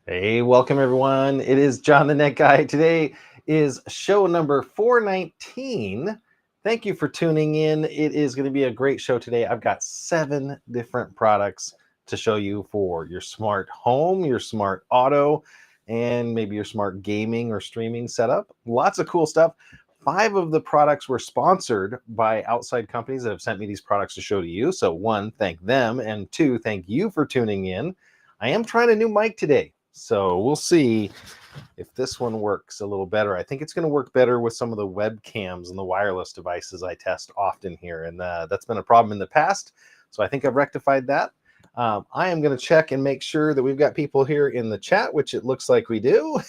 Hey, welcome everyone. It is John the Net Guy. Today is show number 419. Thank you for tuning in. It is going to be a great show today. I've got 7 different products to show you for your smart home, your smart auto, and maybe your smart gaming or streaming setup. Lots of cool stuff. 5 of the products were sponsored by outside companies that have sent me these products to show to you. So 1, thank them, and 2, thank you for tuning in. I am trying a new mic today. So we'll see if this one works a little better. I think it's going to work better with some of the webcams and the wireless devices I test often here. And that's been a problem in the past. So I think I've rectified that. I am going to check and make sure that we've got people here in the chat, which it looks like we do.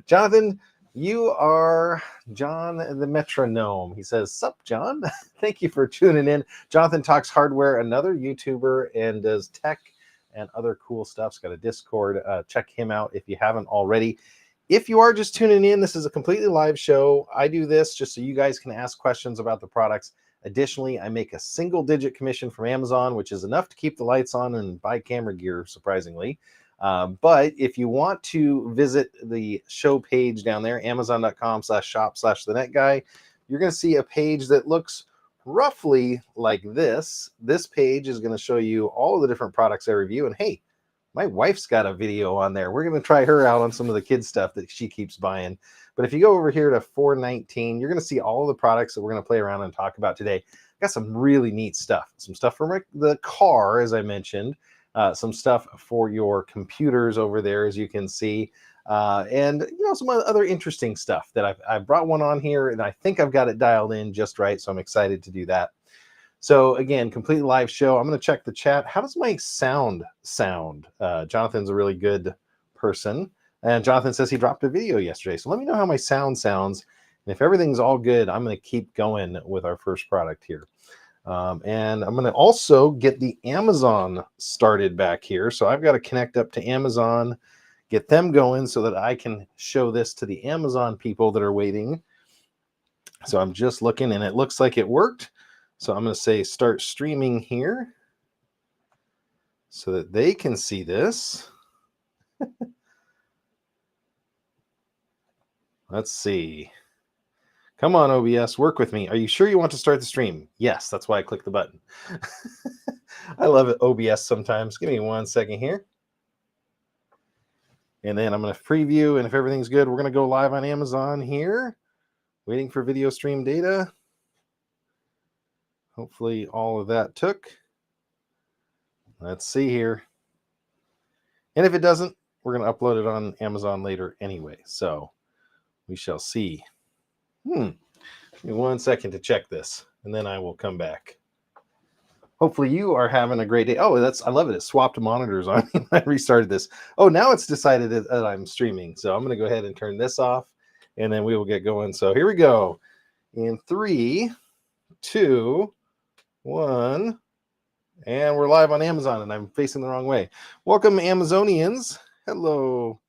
Jonathan, you are John the Metronome. He says, "Sup, John?" Thank you for tuning in. Jonathan Talks Hardware, another YouTuber and does tech and other cool stuff. He's got a Discord. Check him out if you haven't already. If you are just tuning in, this is a completely live show. I do this just so you guys can ask questions about the products. Additionally, I make a single-digit commission from Amazon, which is enough to keep the lights on and buy camera gear, surprisingly. But if you want to visit the show page down there, amazon.com/shop/thenetguy, you're going to see a page that looks roughly like this. This page is going to show you all of the different products I review. And hey, my wife's got a video on there. We're going to try her out on some of the kids stuff that she keeps buying. But if you go over here to 419, you're going to see all of the products that we're going to play around and talk about today. Got some really neat stuff. Some stuff from the car, as I mentioned. Some stuff for your computers over there, as you can see. And some other interesting stuff that I've brought one on here, and I think I've got it dialed in just right, so I'm excited to do that. So again, complete live show. I'm going to check the chat. How does my sound? Jonathan's a really good person, and Jonathan says he dropped a video yesterday, so let me know how my sound sounds, and if everything's all good, I'm going to keep going with our first product here. And I'm going to also get the Amazon started back here, so I've got to connect up to Amazon, get them going so that I can show this to the Amazon people that are waiting. So I'm just looking, and it looks like it worked. So I'm going to say start streaming here so that they can see this. Let's see. Come on, OBS, work with me. Are you sure you want to start the stream? Yes, that's why I clicked the button. I love it, OBS sometimes. Give me 1 second here. And then I'm going to preview, and if everything's good, we're going to go live on Amazon here. Waiting for video stream data. Hopefully all of that took. Let's see here. And if it doesn't, we're going to upload it on Amazon later anyway. So we shall see. Give me 1 second to check this, and then I will come back. Hopefully you are having a great day. Oh, I love it. It swapped monitors on me. I restarted this. Oh, now it's decided that I'm streaming. So I'm going to go ahead and turn this off, and then we will get going. So here we go. In 3, 2, 1, and we're live on Amazon, and I'm facing the wrong way. Welcome, Amazonians. Hello,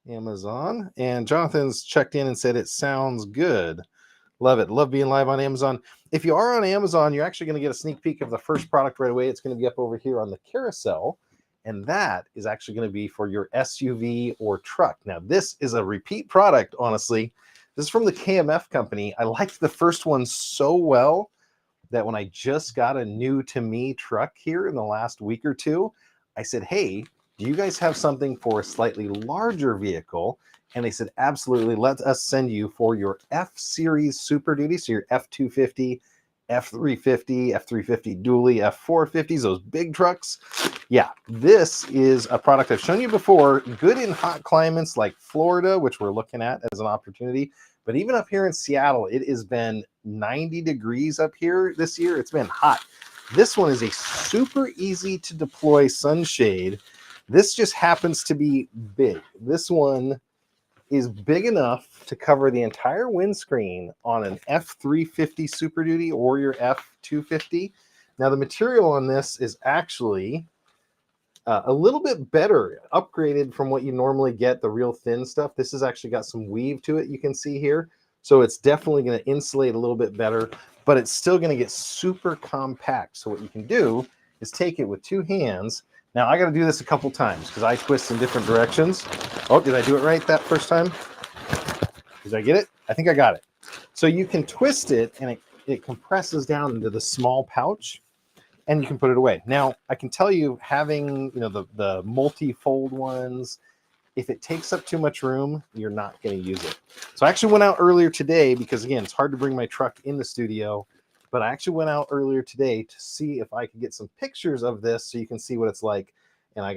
Amazon. And Jonathan's checked in and said it sounds good. Love it. Love being live on Amazon. If you are on Amazon, you're actually going to get a sneak peek of the first product right away. It's going to be up over here on the carousel, and that is actually going to be for your SUV or truck. Now, this is a repeat product, honestly. This is from the KMF company. I liked the first one so well that when I just got a new to me truck here in the last week or two, I said, hey, do you guys have something for a slightly larger vehicle? And they said, absolutely, let us send you for your F-Series Super Duty, so your F-250, F-350, F-350 dually, F-450s, those big trucks. Yeah, this is a product I've shown you before, good in hot climates like Florida, which we're looking at as an opportunity. But even up here in Seattle, it has been 90 degrees up here this year. It's been hot. This one is a super easy to deploy sunshade. This just happens to be big. This one is big enough to cover the entire windscreen on an F-350 Super Duty or your F-250. Now, the material on this is actually a little bit better, upgraded from what you normally get, the real thin stuff. This has actually got some weave to it, you can see here. So it's definitely going to insulate a little bit better, but it's still going to get super compact. So what you can do is take it with two hands. Now I got to do this a couple times because I twist in different directions. Oh, did I do it right that first time? Did I get it? I think I got it. So you can twist it and it compresses down into the small pouch and you can put it away. Now I can tell you, having the multi-fold ones, if it takes up too much room, you're not going to use it. So I actually went out earlier today because, again, it's hard to bring my truck in the studio, but I actually went out earlier today to see if I could get some pictures of this so you can see what it's like. And I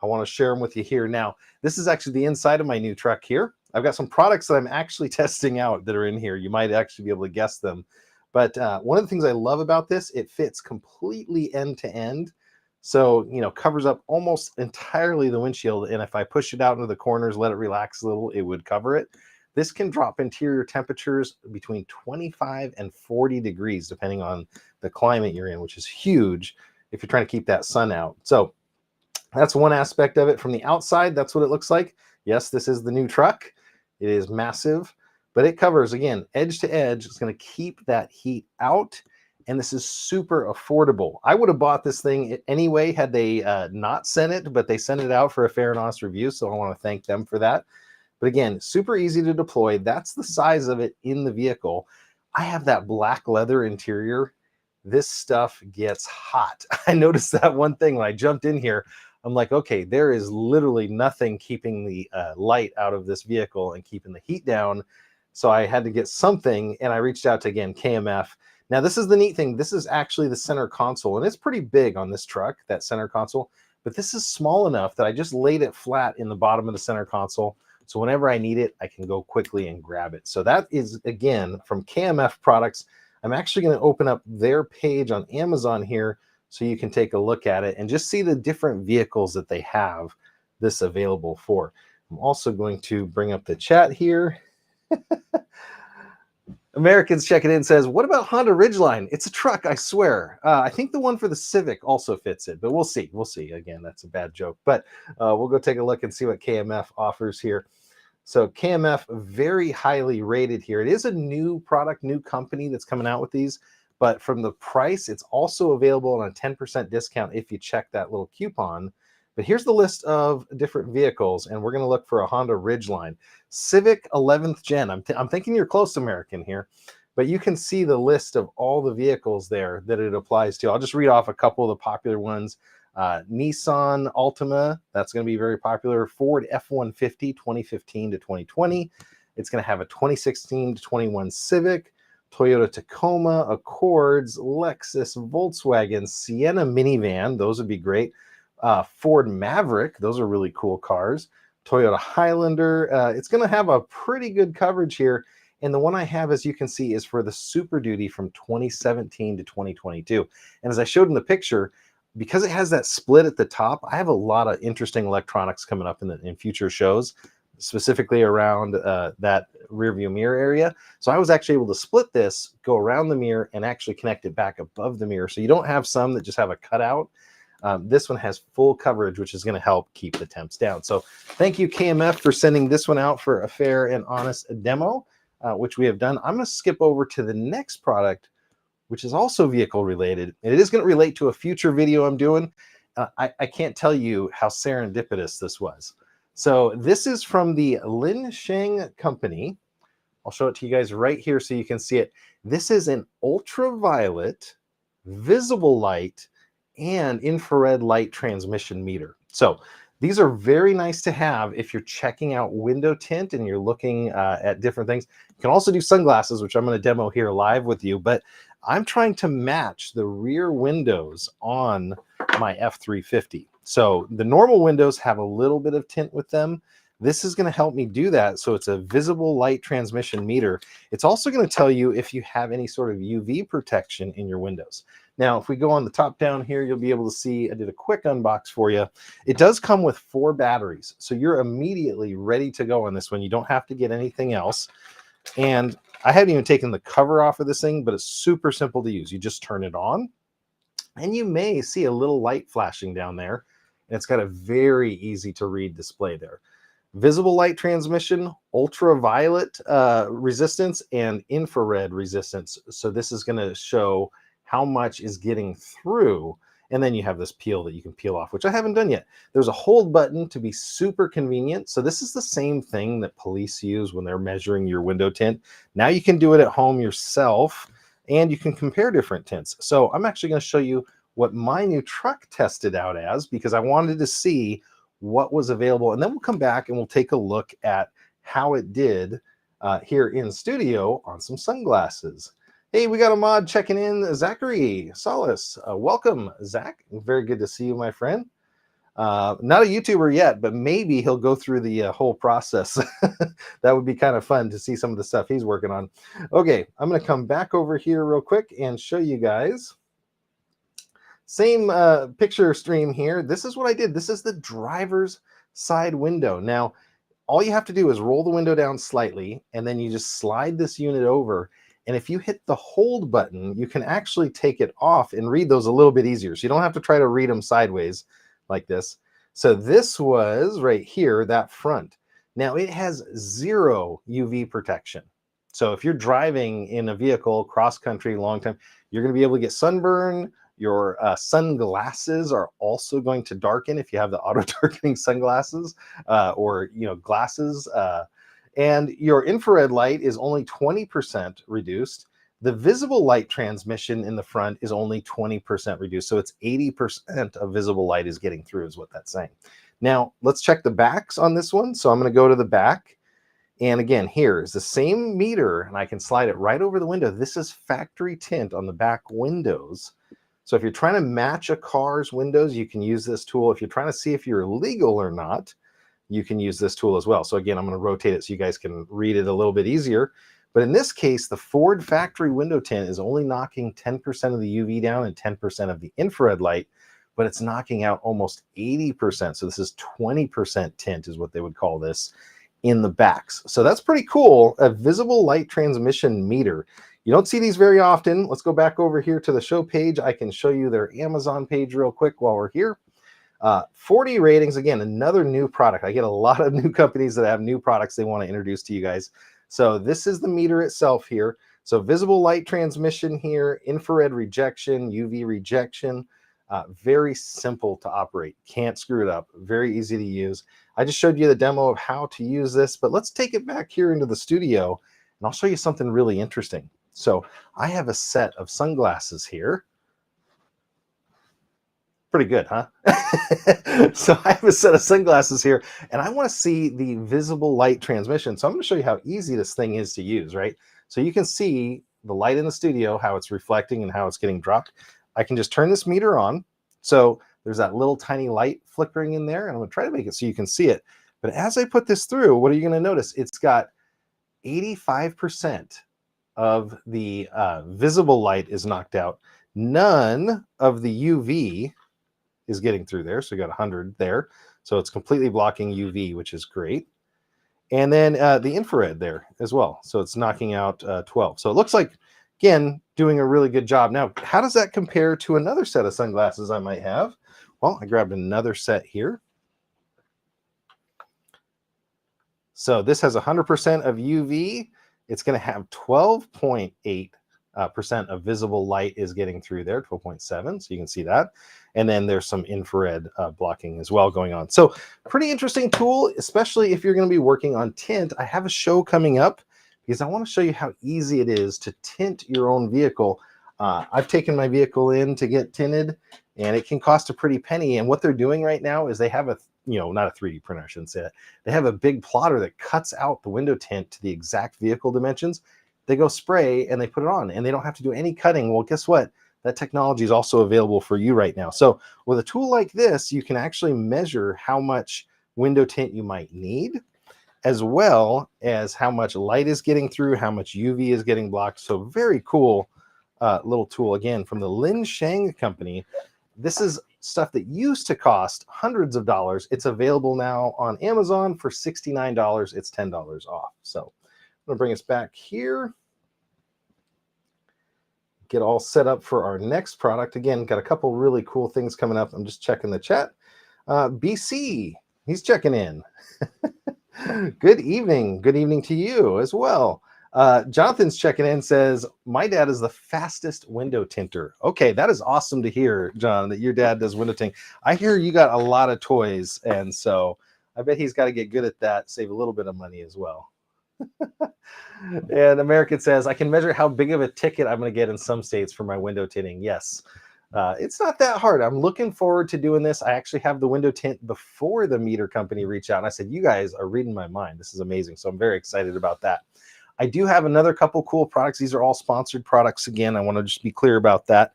want to share them with you here. Now, this is actually the inside of my new truck here. I've got some products that I'm actually testing out that are in here. You might actually be able to guess them. But one of the things I love about this, it fits completely end to end. So, covers up almost entirely the windshield. And if I push it out into the corners, let it relax a little, it would cover it. This can drop interior temperatures between 25 and 40 degrees, depending on the climate you're in, which is huge if you're trying to keep that sun out. So that's one aspect of it. From the outside, that's what it looks like. Yes, this is the new truck. It is massive, but it covers, again, edge to edge. It's going to keep that heat out. And this is super affordable. I would have bought this thing anyway had they not sent it, but they sent it out for a fair and honest review. So I want to thank them for that. But again, super easy to deploy. That's the size of it in the vehicle. I have that black leather interior. This stuff gets hot. I noticed that one thing when I jumped in here. I'm like, okay, there is literally nothing keeping the light out of this vehicle and keeping the heat down. So I had to get something, and I reached out to, again, KMF. Now, this is the neat thing. This is actually the center console, and it's pretty big on this truck, that center console. But this is small enough that I just laid it flat in the bottom of the center console. So whenever I need it, I can go quickly and grab it. So that is, again, from KMF Products. I'm actually going to open up their page on Amazon here so you can take a look at it and just see the different vehicles that they have this available for. I'm also going to bring up the chat here. Americans checking in says, what about Honda Ridgeline? It's a truck, I swear. I think the one for the Civic also fits it, but we'll see. We'll see. Again, that's a bad joke, but we'll go take a look and see what KMF offers here. So KMF, very highly rated here. It is a new product, new company that's coming out with these, but from the price, it's also available on a 10% discount if you check that little coupon. But here's the list of different vehicles, and we're going to look for a Honda Ridgeline. Civic 11th Gen. I'm thinking you're close, American, here. But you can see the list of all the vehicles there that it applies to. I'll just read off a couple of the popular ones. Nissan Altima, that's going to be very popular. Ford F-150, 2015 to 2020. It's going to have a 2016 to 21 Civic. Toyota Tacoma, Accords, Lexus, Volkswagen, Sienna minivan. Those would be great. Ford Maverick, those are really cool cars. Toyota Highlander, it's going to have a pretty good coverage here. And the one I have, as you can see, is for the Super Duty from 2017 to 2022. And as I showed in the picture, because it has that split at the top, I have a lot of interesting electronics coming up in future shows, specifically around that rear view mirror area. So I was actually able to split this, go around the mirror, and actually connect it back above the mirror. So you don't have some that just have a cutout. This one has full coverage, which is going to help keep the temps down. So thank you, KMF, for sending this one out for a fair and honest demo, which we have done. I'm going to skip over to the next product, which is also vehicle related. And it is going to relate to a future video I'm doing. I can't tell you how serendipitous this was. So this is from the Lin Sheng company. I'll show it to you guys right here so you can see it. This is an ultraviolet, visible light, and infrared light transmission meter. So these are very nice to have if you're checking out window tint and you're looking at different things. You can also do sunglasses, which I'm going to demo here live with you, but I'm trying to match the rear windows on my F350. So the normal windows have a little bit of tint with them. This is going to help me do that. So it's a visible light transmission meter. It's also going to tell you if you have any sort of UV protection in your windows. Now, if we go on the top down here, you'll be able to see, I did a quick unbox for you. It does come with 4 batteries. So you're immediately ready to go on this one. You don't have to get anything else. And I haven't even taken the cover off of this thing, but it's super simple to use. You just turn it on and you may see a little light flashing down there. And it's got a very easy to read display there. Visible light transmission, ultraviolet resistance, and infrared resistance. So this is going to show how much is getting through. And then you have this peel that you can peel off, which I haven't done yet. There's a hold button to be super convenient. So this is the same thing that police use when they're measuring your window tint. Now you can do it at home yourself, and you can compare different tints. So I'm actually going to show you what my new truck tested out as, because I wanted to see what was available. And then we'll come back and we'll take a look at how it did here in studio on some sunglasses. Hey, we got a mod checking in, Zachary Solis. Welcome, Zach. Very good to see you, my friend. Not a YouTuber yet, but maybe he'll go through the whole process. That would be kind of fun to see some of the stuff he's working on. Okay, I'm going to come back over here real quick and show you guys. Same picture stream here. This is what I did. This is the driver's side window. Now, all you have to do is roll the window down slightly, and then you just slide this unit over. And if you hit the hold button, you can actually take it off and read those a little bit easier. So you don't have to try to read them sideways like this. So this was right here, that front. Now it has 0 UV protection. So if you're driving in a vehicle, cross country, long time, you're going to be able to get sunburn. Your sunglasses are also going to darken if you have the auto darkening sunglasses or glasses. And your infrared light is only 20% reduced. The visible light transmission in the front is only 20% reduced. So it's 80% of visible light is getting through, is what that's saying. Now, let's check the backs on this one. So I'm going to go to the back. And again, here is the same meter, and I can slide it right over the window. This is factory tint on the back windows. So if you're trying to match a car's windows, you can use this tool. If you're trying to see if you're legal or not, you can use this tool as well. So again, I'm going to rotate it so you guys can read it a little bit easier. But in this case, the Ford factory window tint is only knocking 10% of the UV down and 10% of the infrared light, but it's knocking out almost 80%. So this is 20% tint is what they would call this in the backs. So that's pretty cool. A visible light transmission meter. You don't see these very often. Let's go back over here to the show page. I can show you their Amazon page real quick while we're here. 40 ratings, again, another new product. I get a lot of new companies that have new products they want to introduce to you guys. So this is the meter itself here. So visible light transmission here, infrared rejection, UV rejection, very simple to operate. Can't screw it up. Very easy to use. I just showed you the demo of how to use this, but let's take it back here into the studio and I'll show you something really interesting. So I have a set of sunglasses here. Pretty good, huh? So I have a set of sunglasses here, and I want to see the visible light transmission. So I'm going to show you how easy this thing is to use, right? So you can see the light in the studio, how it's reflecting and how it's getting dropped. I can just turn this meter on. So there's that little tiny light flickering in there, and I'm going to try to make it so you can see it. But as I put this through, what are you going to notice? It's got 85% of the visible light is knocked out. None of the UV is getting through there. So you got 100 there. So it's completely blocking UV, which is great. And then the infrared there as well. So it's knocking out 12. So it looks like, again, doing a really good job. Now, how does that compare to another set of sunglasses I might have? Well, I grabbed another set here. So this has 100% of UV. It's going to have 12.8% of visible light is getting through there, 12.7. So you can see that. And then there's some infrared blocking as well going on. So pretty interesting tool, especially if you're going to be working on tint. I have a show coming up because I want to show you how easy it is to tint your own vehicle. I've taken my vehicle in to get tinted, and it can cost a pretty penny. And what they're doing right now is they have a, not a 3D printer, I shouldn't say that. They have a big plotter that cuts out the window tint to the exact vehicle dimensions. They go spray and they put it on, and they don't have to do any cutting. Well, guess what? That technology is also available for you right now. So with a tool like this, you can actually measure how much window tint you might need, as well as how much light is getting through, how much UV is getting blocked. So very cool little tool, again, from the Lin Shang company. This is stuff that used to cost hundreds of dollars. It's available now on Amazon for $69. It's $10 off. So I'm going to bring us back here. Get all set up for our next product. Again, got a couple really cool things coming up. I'm just checking the chat. BC, he's checking in. Good evening. Good evening to you as well. Jonathan's checking in, says, my dad is the fastest window tinter. Okay, that is awesome to hear, John, that your dad does window tint. I hear you got a lot of toys, and so I bet he's got to get good at that, save a little bit of money as well. And American says, I can measure how big of a ticket I'm going to get in some states for my window tinting. Yes. It's not that hard. I'm looking forward to doing this. I actually have the window tint before the meter company reached out. And I said, you guys are reading my mind. This is amazing. So I'm very excited about that. I do have another couple cool products. These are all sponsored products. Again, I want to just be clear about that.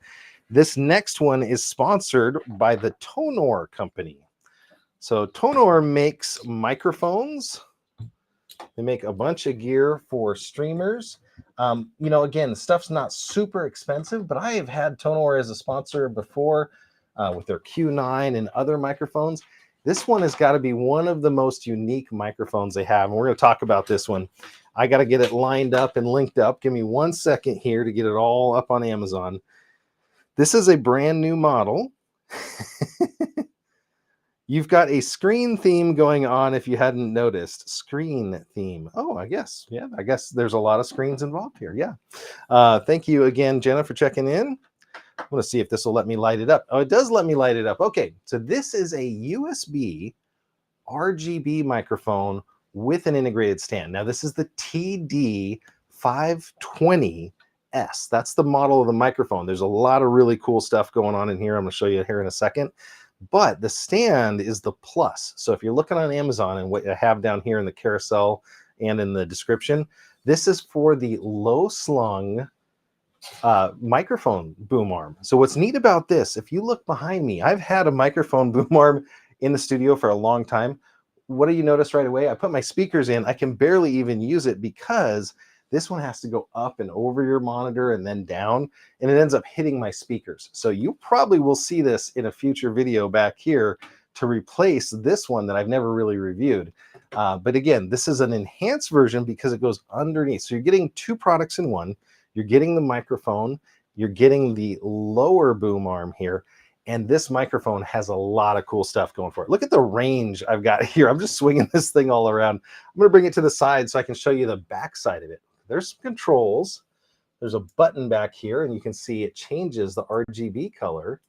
This next one is sponsored by the Tonor company. So Tonor makes microphones. They make a bunch of gear for streamers. Again, stuff's not super expensive, but I have had Tonor as a sponsor before with their Q9 and other microphones. This one has got to be one of the most unique microphones they have. And we're going to talk about this one. I got to get it lined up and linked up. Give me 1 second here to get it all up on Amazon. This is a brand new model. You've got a screen theme going on if you hadn't noticed. Screen theme. Oh, I guess. Yeah, I guess there's a lot of screens involved here. Yeah. Thank you again, Jenna, for checking in. I want to see if this will let me light it up. Oh, it does let me light it up. Okay, so this is a USB RGB microphone with an integrated stand. Now, this is the TD520S. That's the model of the microphone. There's a lot of really cool stuff going on in here. I'm going to show you here in a second. But the stand is the Plus. So if you're looking on Amazon and what I have down here in the carousel and in the description, this is for the low slung microphone boom arm. So what's neat about this, if you look behind me, I've had a microphone boom arm in the studio for a long time. What do you notice right away? I put my speakers in. I can barely even use it because this one has to go up and over your monitor and then down, and it ends up hitting my speakers. So you probably will see this in a future video back here to replace this one that I've never really reviewed. But again, this is an enhanced version because it goes underneath. So you're getting two products in one. You're getting the microphone, you're getting the lower boom arm here, and this microphone has a lot of cool stuff going for it. Look at the range I've got here. I'm just swinging this thing all around. I'm going to bring it to the side so I can show you the back side of it. There's some controls. There's a button back here, and you can see it changes the RGB color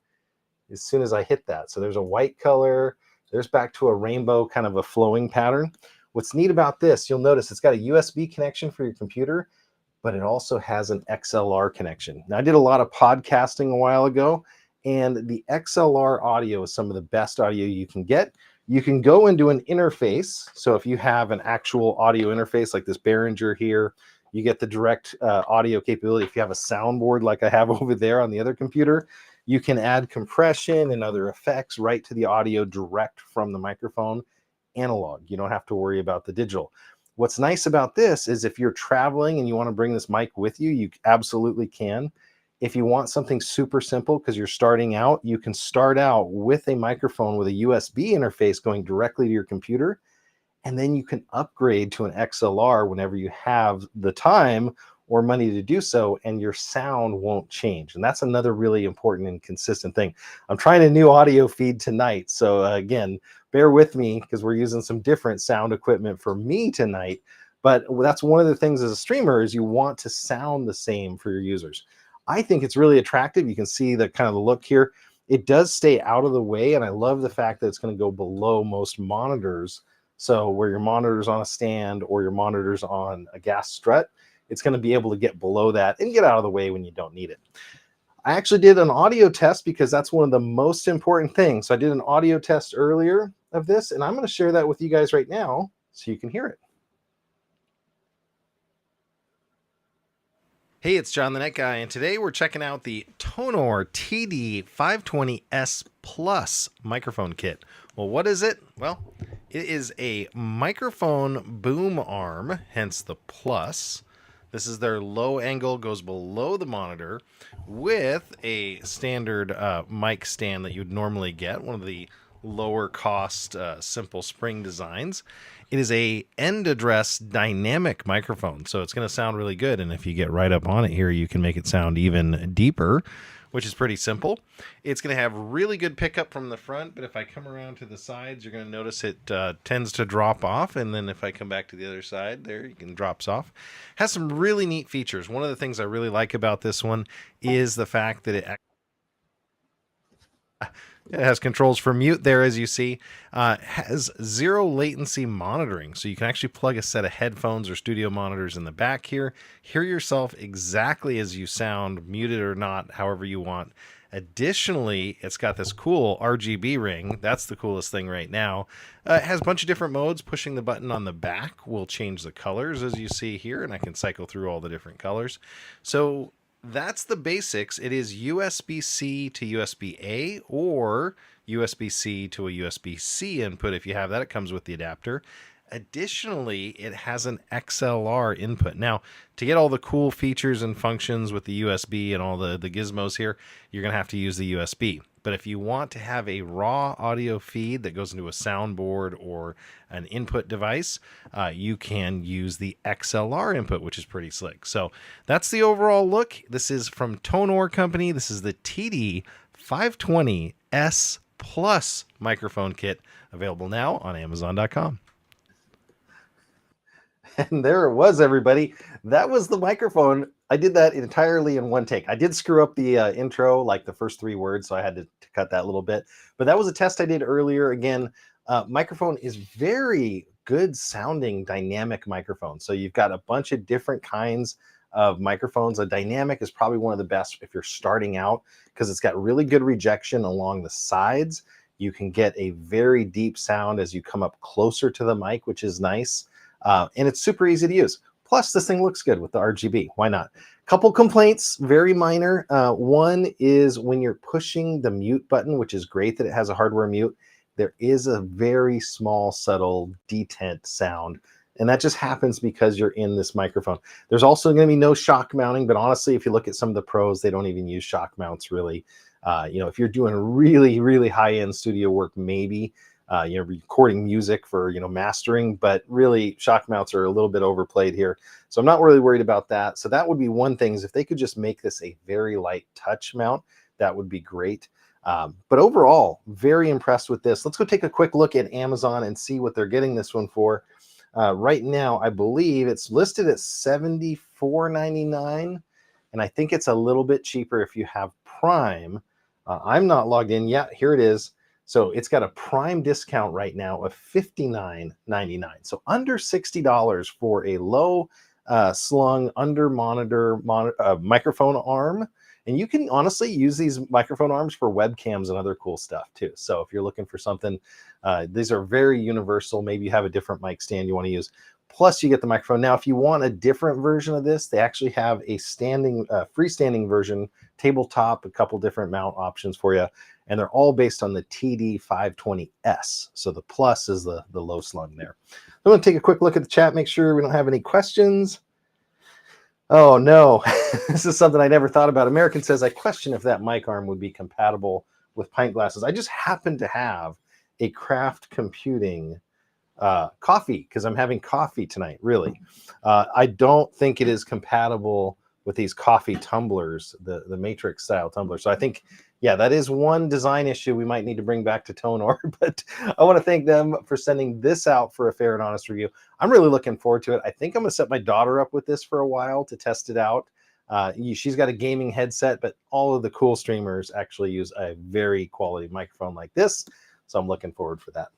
as soon as I hit that. So there's a white color. There's back to a rainbow, kind of a flowing pattern. What's neat about this, you'll notice it's got a USB connection for your computer, but it also has an XLR connection. Now, I did a lot of podcasting a while ago, and the XLR audio is some of the best audio you can get. You can go into an interface. So if you have an actual audio interface like this Behringer here, you get the direct audio capability. If you have a soundboard like I have over there on the other computer, you can add compression and other effects right to the audio direct from the microphone, analog. You don't have to worry about the digital. What's nice about this is if you're traveling and you want to bring this mic with you, you absolutely can. If you want something super simple because you're starting out, you can start out with a microphone with a USB interface going directly to your computer. And then you can upgrade to an XLR whenever you have the time or money to do so, and your sound won't change. And that's another really important and consistent thing. I'm trying a new audio feed tonight. So again, bear with me because we're using some different sound equipment for me tonight. But that's one of the things as a streamer is you want to sound the same for your users. I think it's really attractive. You can see the kind of the look here. It does stay out of the way, and I love the fact that it's going to go below most monitors. So where your monitor's on a stand or your monitor's on a gas strut, it's going to be able to get below that and get out of the way when you don't need it. I actually did an audio test because that's one of the most important things. So I did an audio test earlier of this, and I'm going to share that with you guys right now so you can hear it. Hey, it's John the Net Guy, and today we're checking out the Tonor TD520S Plus microphone kit. Well, what is it? Well, it is a microphone boom arm, hence the Plus. This is their low angle, goes below the monitor with a standard mic stand that you'd normally get, one of the lower cost simple spring designs. It is a end address dynamic microphone, so it's going to sound really good. And if you get right up on it here, you can make it sound even deeper which is pretty simple. It's going to have really good pickup from the front, but if I come around to the sides, you're going to notice it tends to drop off. And then if I come back to the other side, there you can drops off. Has some really neat features. One of the things I really like about this one is the fact that it has controls for mute there, as you see. Has zero latency monitoring, so you can actually plug a set of headphones or studio monitors in the back here, hear yourself exactly as you sound, muted or not, however you want. Additionally, it's got this cool RGB ring. That's the coolest thing right now. It has a bunch of different modes. Pushing the button on the back will change the colors, as you see here, and I can cycle through all the different colors. So that's the basics. It is USB-C to USB-A or USB-C to a USB-C input. If you have that, it comes with the adapter. Additionally, it has an XLR input. Now, to get all the cool features and functions with the USB and all the gizmos here, you're going to have to use the USB. But if you want to have a raw audio feed that goes into a soundboard or an input device, you can use the XLR input, which is pretty slick. So that's the overall look. This is from Tonor Company. This is the TD520S Plus microphone kit, available now on Amazon.com. And there it was, everybody. That was the microphone. I did that entirely in one take. I did screw up the intro, like the first 3 words, so I had to cut that a little bit. But that was a test I did earlier. Again, microphone is very good sounding dynamic microphone. So you've got a bunch of different kinds of microphones. A dynamic is probably one of the best if you're starting out because it's got really good rejection along the sides. You can get a very deep sound as you come up closer to the mic, which is nice. And it's super easy to use. Plus, this thing looks good with the RGB. Why not? Couple complaints, very minor. One is when you're pushing the mute button, which is great that it has a hardware mute, there is a very small, subtle detent sound. And that just happens because you're in this microphone. There's also going to be no shock mounting, but honestly, if you look at some of the pros, they don't even use shock mounts really. If you're doing really, really high-end studio work, maybe. Recording music for, mastering, but really shock mounts are a little bit overplayed here. So I'm not really worried about that. So that would be one thing, is if they could just make this a very light touch mount, that would be great. But overall, very impressed with this. Let's go take a quick look at Amazon and see what they're getting this one for. Right now, I believe it's listed at $74.99, and I think it's a little bit cheaper if you have Prime. I'm not logged in yet. Here it is. So it's got a Prime discount right now of $59.99. So under $60 for a low slung under monitor microphone arm. And you can honestly use these microphone arms for webcams and other cool stuff too. So if you're looking for something, these are very universal. Maybe you have a different mic stand you want to use. Plus you get the microphone. Now, if you want a different version of this, they actually have a freestanding version, tabletop, a couple different mount options for you. And they're all based on the TD520S. So the plus is the low slung there. I'm going to take a quick look at the chat, make sure we don't have any questions. Oh, no. This is something I never thought about. American says, I question if that mic arm would be compatible with pint glasses. I just happen to have a Craft Computing coffee because I'm having coffee tonight, really. I don't think it is compatible with these coffee tumblers, the Matrix style tumbler. So I think, yeah, that is one design issue we might need to bring back to Tonor, but I want to thank them for sending this out for a fair and honest review. I'm really looking forward to it. I think I'm going to set my daughter up with this for a while to test it out. She's got a gaming headset, but all of the cool streamers actually use a very quality microphone like this. So I'm looking forward for that.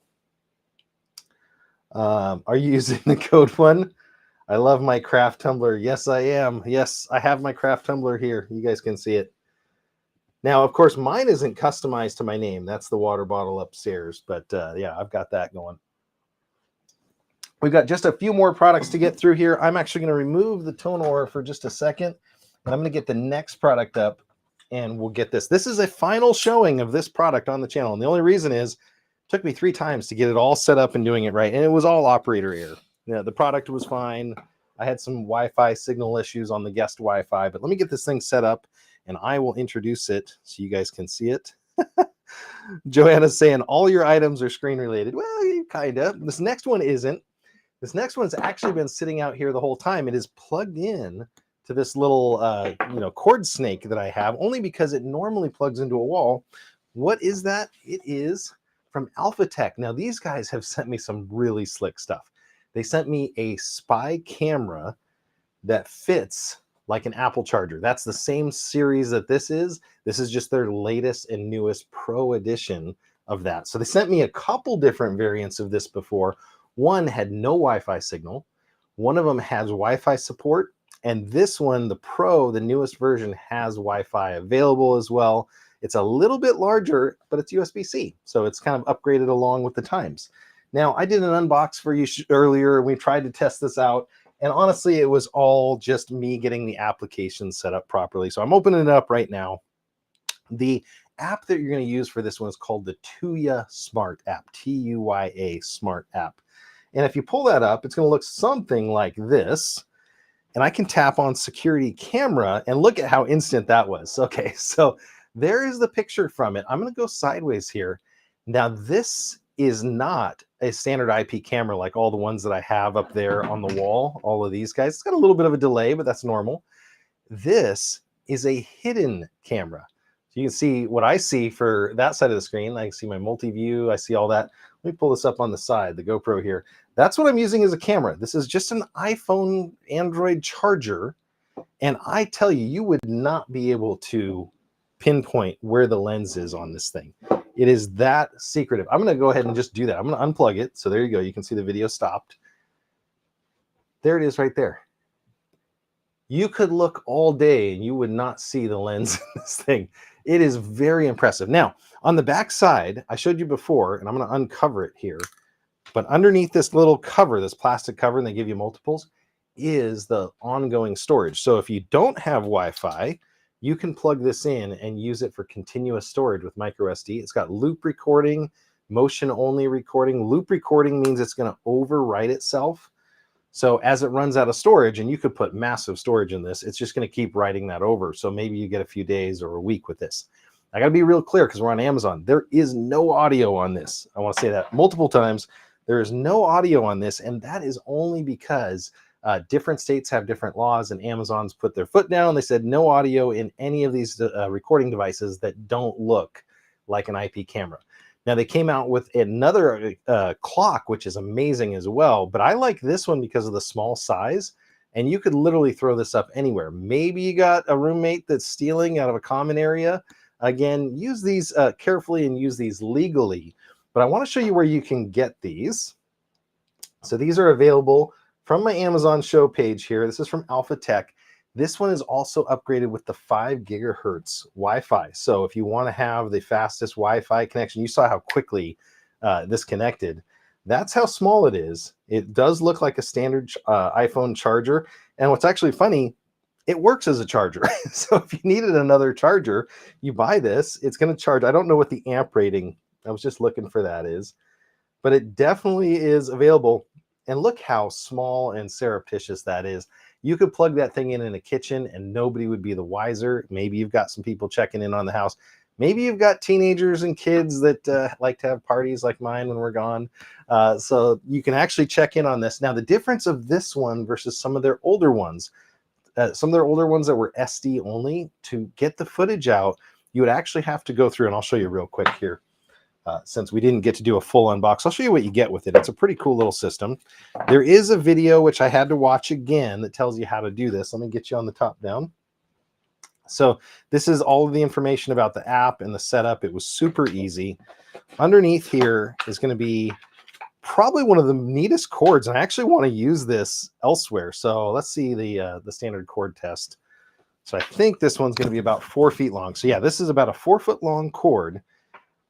Are you using the code one? I love my craft tumbler. Yes, I am. Yes, I have my craft tumbler here. You guys can see it. Now, of course, mine isn't customized to my name. That's the water bottle upstairs. But yeah, I've got that going. We've got just a few more products to get through here. I'm actually going to remove the Tonor for just a second. And I'm going to get the next product up. And we'll get this. This is a final showing of this product on the channel. And the only reason is it took me 3 times to get it all set up and doing it right. And it was all operator error. Yeah, the product was fine. I had some Wi-Fi signal issues on the guest Wi-Fi. But let me get this thing set up. And I will introduce it so you guys can see it. Joanna's saying all your items are screen related. Well, kind of. This next one isn't. This next one's actually been sitting out here the whole time. It is plugged in to this little cord snake that I have, only because it normally plugs into a wall. What is that? It is from Alphatech. Now these guys have sent me some really slick stuff. They sent me a spy camera that fits like an Apple charger. That's the same series that this is. This is just their latest and newest Pro edition of that. So they sent me a couple different variants of this before. One had no Wi-Fi signal. One of them has Wi-Fi support. And this one, the Pro, the newest version, has Wi-Fi available as well. It's a little bit larger, but it's USB-C. So it's kind of upgraded along with the times. Now, I did an unbox for you earlier. We tried to test this out. And honestly, it was all just me getting the application set up properly. So I'm opening it up right now. The app that you're going to use for this one is called the Tuya Smart app, T-U-Y-A Smart app. And if you pull that up, it's going to look something like this. And I can tap on security camera and look at how instant that was. Okay, so there is the picture from it. I'm going to go sideways here. Now, this is not a standard IP camera like all the ones that I have up there on the wall, all of these guys. It's got a little bit of a delay, but that's normal. This is a hidden camera. So you can see what I see for that side of the screen. I can see my multi-view. I see all that. Let me pull this up on the side, the GoPro here. That's what I'm using as a camera. This is just an iPhone Android charger. And I tell you, you would not be able to pinpoint where the lens is on this thing. It is that secretive. I'm going to go ahead and just do that. I'm going to unplug it. So there you go. You can see the video stopped. There it is right there. You could look all day and you would not see the lens in this thing. It is very impressive. Now, on the back side, I showed you before, and I'm going to uncover it here, but underneath this little cover, this plastic cover, and they give you multiples, is the ongoing storage. So if you don't have Wi-Fi, you can plug this in and use it for continuous storage with micro SD. It's got loop recording, motion only recording. Loop recording means it's going to overwrite itself. So as it runs out of storage, and you could put massive storage in this, it's just going to keep writing that over. So maybe you get a few days or a week with this. I got to be real clear because we're on Amazon. There is no audio on this. I want to say that multiple times. There is no audio on this, and that is only because different states have different laws, and Amazon's put their foot down. They said no audio in any of these recording devices that don't look like an IP camera. Now, they came out with another clock, which is amazing as well, but I like this one because of the small size, and you could literally throw this up anywhere. Maybe you got a roommate that's stealing out of a common area. Again, use these carefully and use these legally, but I want to show you where you can get these. So these are available from my Amazon show page here. This is from Alphatech. This one is also upgraded with the 5 gigahertz Wi-Fi. So if you want to have the fastest Wi-Fi connection, you saw how quickly this connected. That's how small it is. It does look like a standard iPhone charger. And what's actually funny, it works as a charger. So if you needed another charger, you buy this. It's going to charge. I don't know what the amp rating, I was just looking for that is, but it definitely is available. And look how small and surreptitious that is. You could plug that thing in a kitchen and nobody would be the wiser. Maybe you've got some people checking in on the house. Maybe you've got teenagers and kids that like to have parties like mine when we're gone. So you can actually check in on this. Now, the difference of this one versus some of their older ones, that were SD only, to get the footage out, you would actually have to go through, and I'll show you real quick here. Since we didn't get to do a full unbox, I'll show you what you get with it. It's a pretty cool little system. There is a video, which I had to watch again, that tells you how to do this. Let me get you on the top down. So this is all of the information about the app and the setup. It was super easy. Underneath here is going to be probably one of the neatest cords, and I actually want to use this elsewhere. So let's see the standard cord test. So I think this one's going to be about 4 feet long. So yeah, this is about a 4 foot long cord,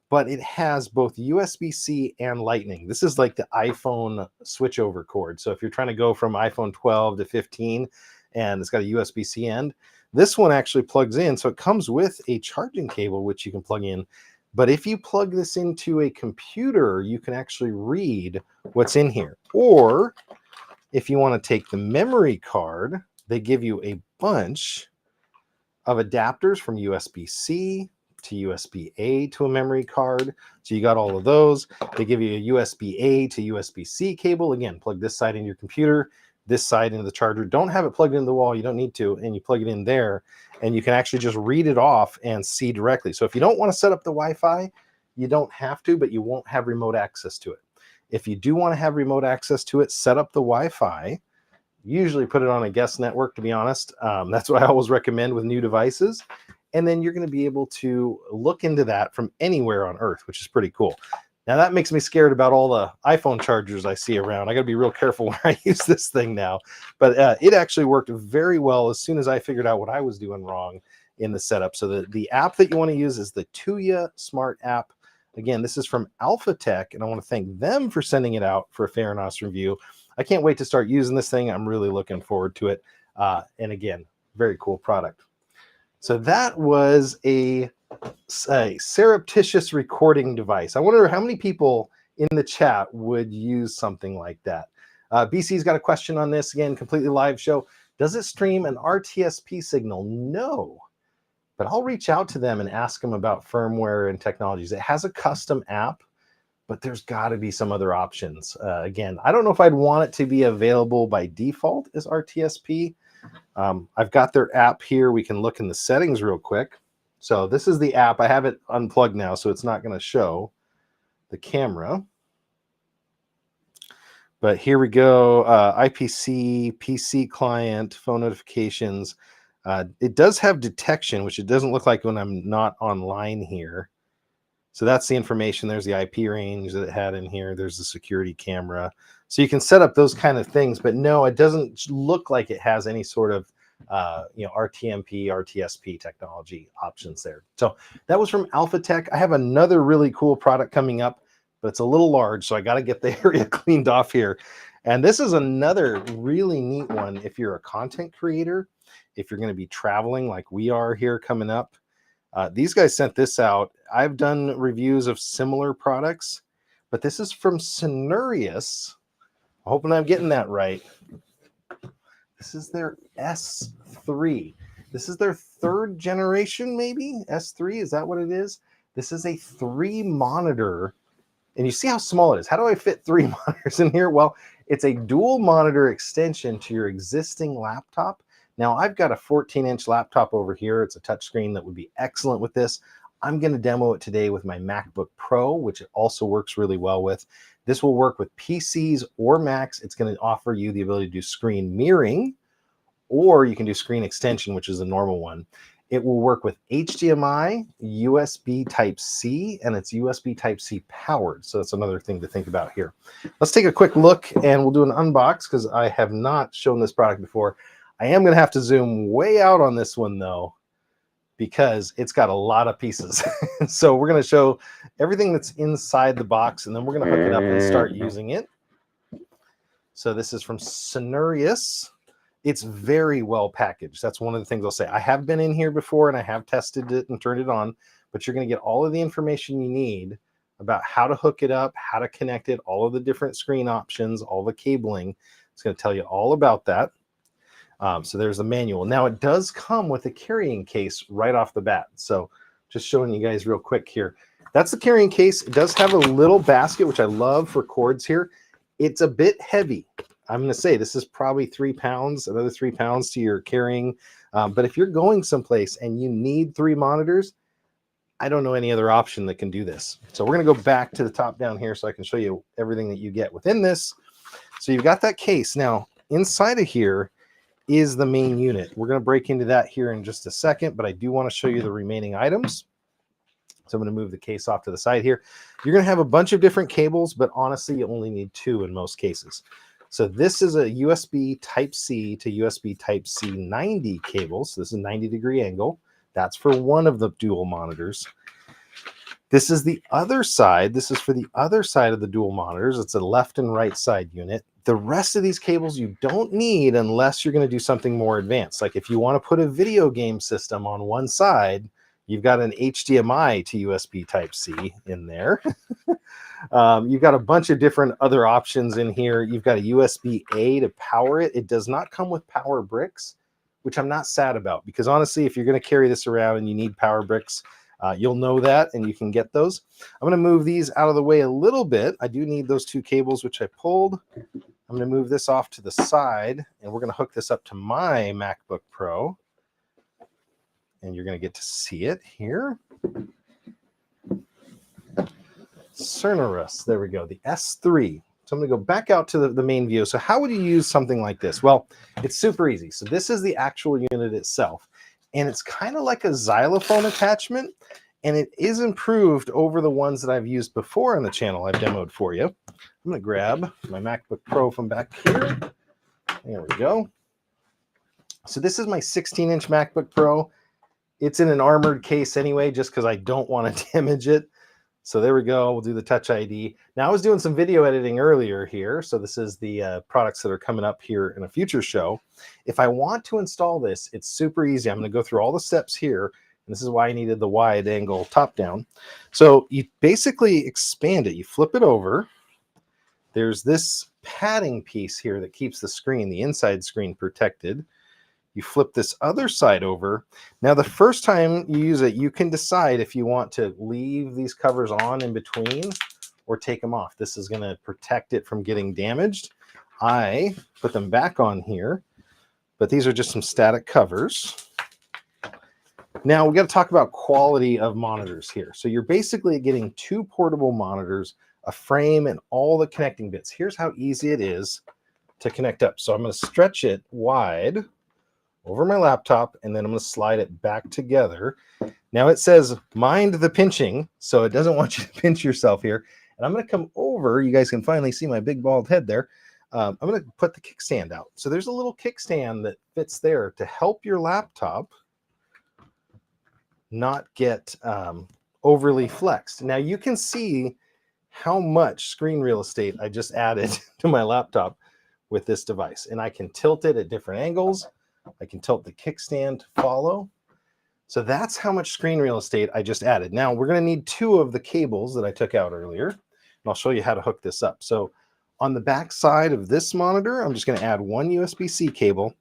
but it has both USB-C and Lightning. This is like the iPhone switchover cord. So if you're trying to go from iPhone 12 to 15 and it's got a USB-C end, this one actually plugs in. So it comes with a charging cable, which you can plug in. But if you plug this into a computer, you can actually read what's in here. Or if you want to take the memory card, they give you a bunch of adapters from USB-C to USB-A to a memory card. So you got all of those. They give you a USB-A to USB-C cable. Again, plug this side in your computer. this side into the charger. Don't have it plugged into the wall. You don't need to. And you plug it in there and you can actually just read it off and see directly. So if you don't want to set up the Wi-Fi, you don't have to, but you won't have remote access to it. If you do want to have remote access to it, set up the Wi-Fi. Usually put it on a guest network, to be honest. That's what I always recommend with new devices. And then you're going to be able to look into that from anywhere on Earth, which is pretty cool. Now that makes me scared about all the iPhone chargers I see around. I got to be real careful where I use this thing now. But it actually worked very well as soon as I figured out what I was doing wrong in the setup. So the app that you want to use is the Tuya Smart app. Again, this is from Alphatech, and I want to thank them for sending it out for a Theranos review. I can't wait to start using this thing. I'm really looking forward to it. And again, very cool product. So that was a surreptitious recording device. I wonder how many people in the chat would use something like that. BC's got a question on this. Again, completely live show. Does it stream an RTSP signal? No. But I'll reach out to them and ask them about firmware and technologies. It has a custom app, but there's got to be some other options. Again, I don't know if I'd want it to be available by default as RTSP. I've got their app here. We can look in the settings real quick. So this is the app. I have it unplugged now, so it's not going to show the camera. But here we go. IPC, PC client, phone notifications. It does have detection, which it doesn't look like when I'm not online here. So that's the information. There's the IP range that it had in here. There's the security camera. So you can set up those kind of things, but no, it doesn't look like it has any sort of RTMP, RTSP technology options there. So that was from Alphatech. I have another really cool product coming up, but it's a little large, so I got to get the area cleaned off here. And this is another really neat one if you're a content creator, if you're going to be traveling like we are here coming up. These guys sent this out. I've done reviews of similar products, but this is from Sonurius. Hoping I'm getting that right. This is their S3. This is their third generation, maybe? S3, is that what it is? This is a 3 monitor. And you see how small it is. How do I fit 3 monitors in here? Well, it's a dual monitor extension to your existing laptop. Now, I've got a 14-inch laptop over here. It's a touchscreen that would be excellent with this. I'm going to demo it today with my MacBook Pro, which it also works really well with. This will work with PCs or Macs. It's going to offer you the ability to do screen mirroring, or you can do screen extension, which is a normal one. It will work with HDMI, USB Type-C, and it's USB Type-C powered. So that's another thing to think about here. Let's take a quick look, and we'll do an unbox because I have not shown this product before. I am going to have to zoom way out on this one, though, because it's got a lot of pieces. So we're going to show everything that's inside the box, and then we're going to hook it up and start using it. So this is from Sonurius. It's very well packaged. That's one of the things I'll say. I have been in here before, and I have tested it and turned it on, but you're going to get all of the information you need about how to hook it up, how to connect it, all of the different screen options, all the cabling. It's going to tell you all about that. So there's the manual. Now it does come with a carrying case right off the bat. So just showing you guys real quick here. That's the carrying case. It does have a little basket, which I love for cords here. It's a bit heavy. I'm going to say this is probably 3 pounds, another 3 pounds to your carrying. But if you're going someplace and you need 3 monitors, I don't know any other option that can do this. So we're going to go back to the top down here so I can show you everything that you get within this. So you've got that case. Now inside of here is the main unit. We're going to break into that here in just a second, but I do want to show you the remaining items. So I'm going to move the case off to the side here. You're going to have a bunch of different cables, but honestly, you only need 2 in most cases. So this is a USB Type-C to USB Type-C 90 cable. So this is a 90-degree angle. That's for one of the dual monitors. This is the other side. This is for the other side of the dual monitors. It's a left and right side unit. The rest of these cables you don't need unless you're going to do something more advanced. Like if you want to put a video game system on one side, you've got an HDMI to USB Type-C in there. You've got a bunch of different other options in here. You've got a USB-A to power it. It does not come with power bricks, which I'm not sad about, because honestly, if you're going to carry this around and you need power bricks, you'll know that and you can get those. I'm going to move these out of the way a little bit. I do need those 2 cables, which I pulled. I'm I'm going to move this off to the side, and we're going to hook this up to my MacBook Pro. And you're going to get to see it here. Cernerus, there we go, the S3. So I'm going to go back out to the main view. So how would you use something like this? Well, it's super easy. So this is the actual unit itself. And it's kind of like a xylophone attachment. And it is improved over the ones that I've used before on the channel I've demoed for you. I'm going to grab my MacBook Pro from back here. There we go. So this is my 16-inch MacBook Pro. It's in an armored case anyway, just because I don't want to damage it. So there we go. We'll do the Touch ID. Now, I was doing some video editing earlier here. So this is the products that are coming up here in a future show. If I want to install this, it's super easy. I'm going to go through all the steps here. And this is why I needed the wide angle top down. So you basically expand it. You flip it over. There's this padding piece here that keeps the screen, the inside screen, protected. You flip this other side over. Now, the first time you use it, you can decide if you want to leave these covers on in between or take them off. This is going to protect it from getting damaged. I put them back on here, but these are just some static covers. Now, we got to talk about quality of monitors here. So you're basically getting two portable monitors, a frame, and all the connecting bits. Here's how easy it is to connect up. So I'm going to stretch it wide over my laptop, and then I'm going to slide it back together. Now it says mind the pinching, so it doesn't want you to pinch yourself here. And I'm going to come over. You guys can finally see my big bald head there. I'm going to put the kickstand out. So there's a little kickstand that fits there to help your laptop not get overly flexed. Now you can see how much screen real estate I just added to my laptop with this device. And I can tilt it at different angles. I can tilt the kickstand to follow. So that's how much screen real estate I just added. Now we're going to need two of the cables that I took out earlier, and I'll show you how to hook this up. So on the back side of this monitor, I'm just going to add one USB-C cable.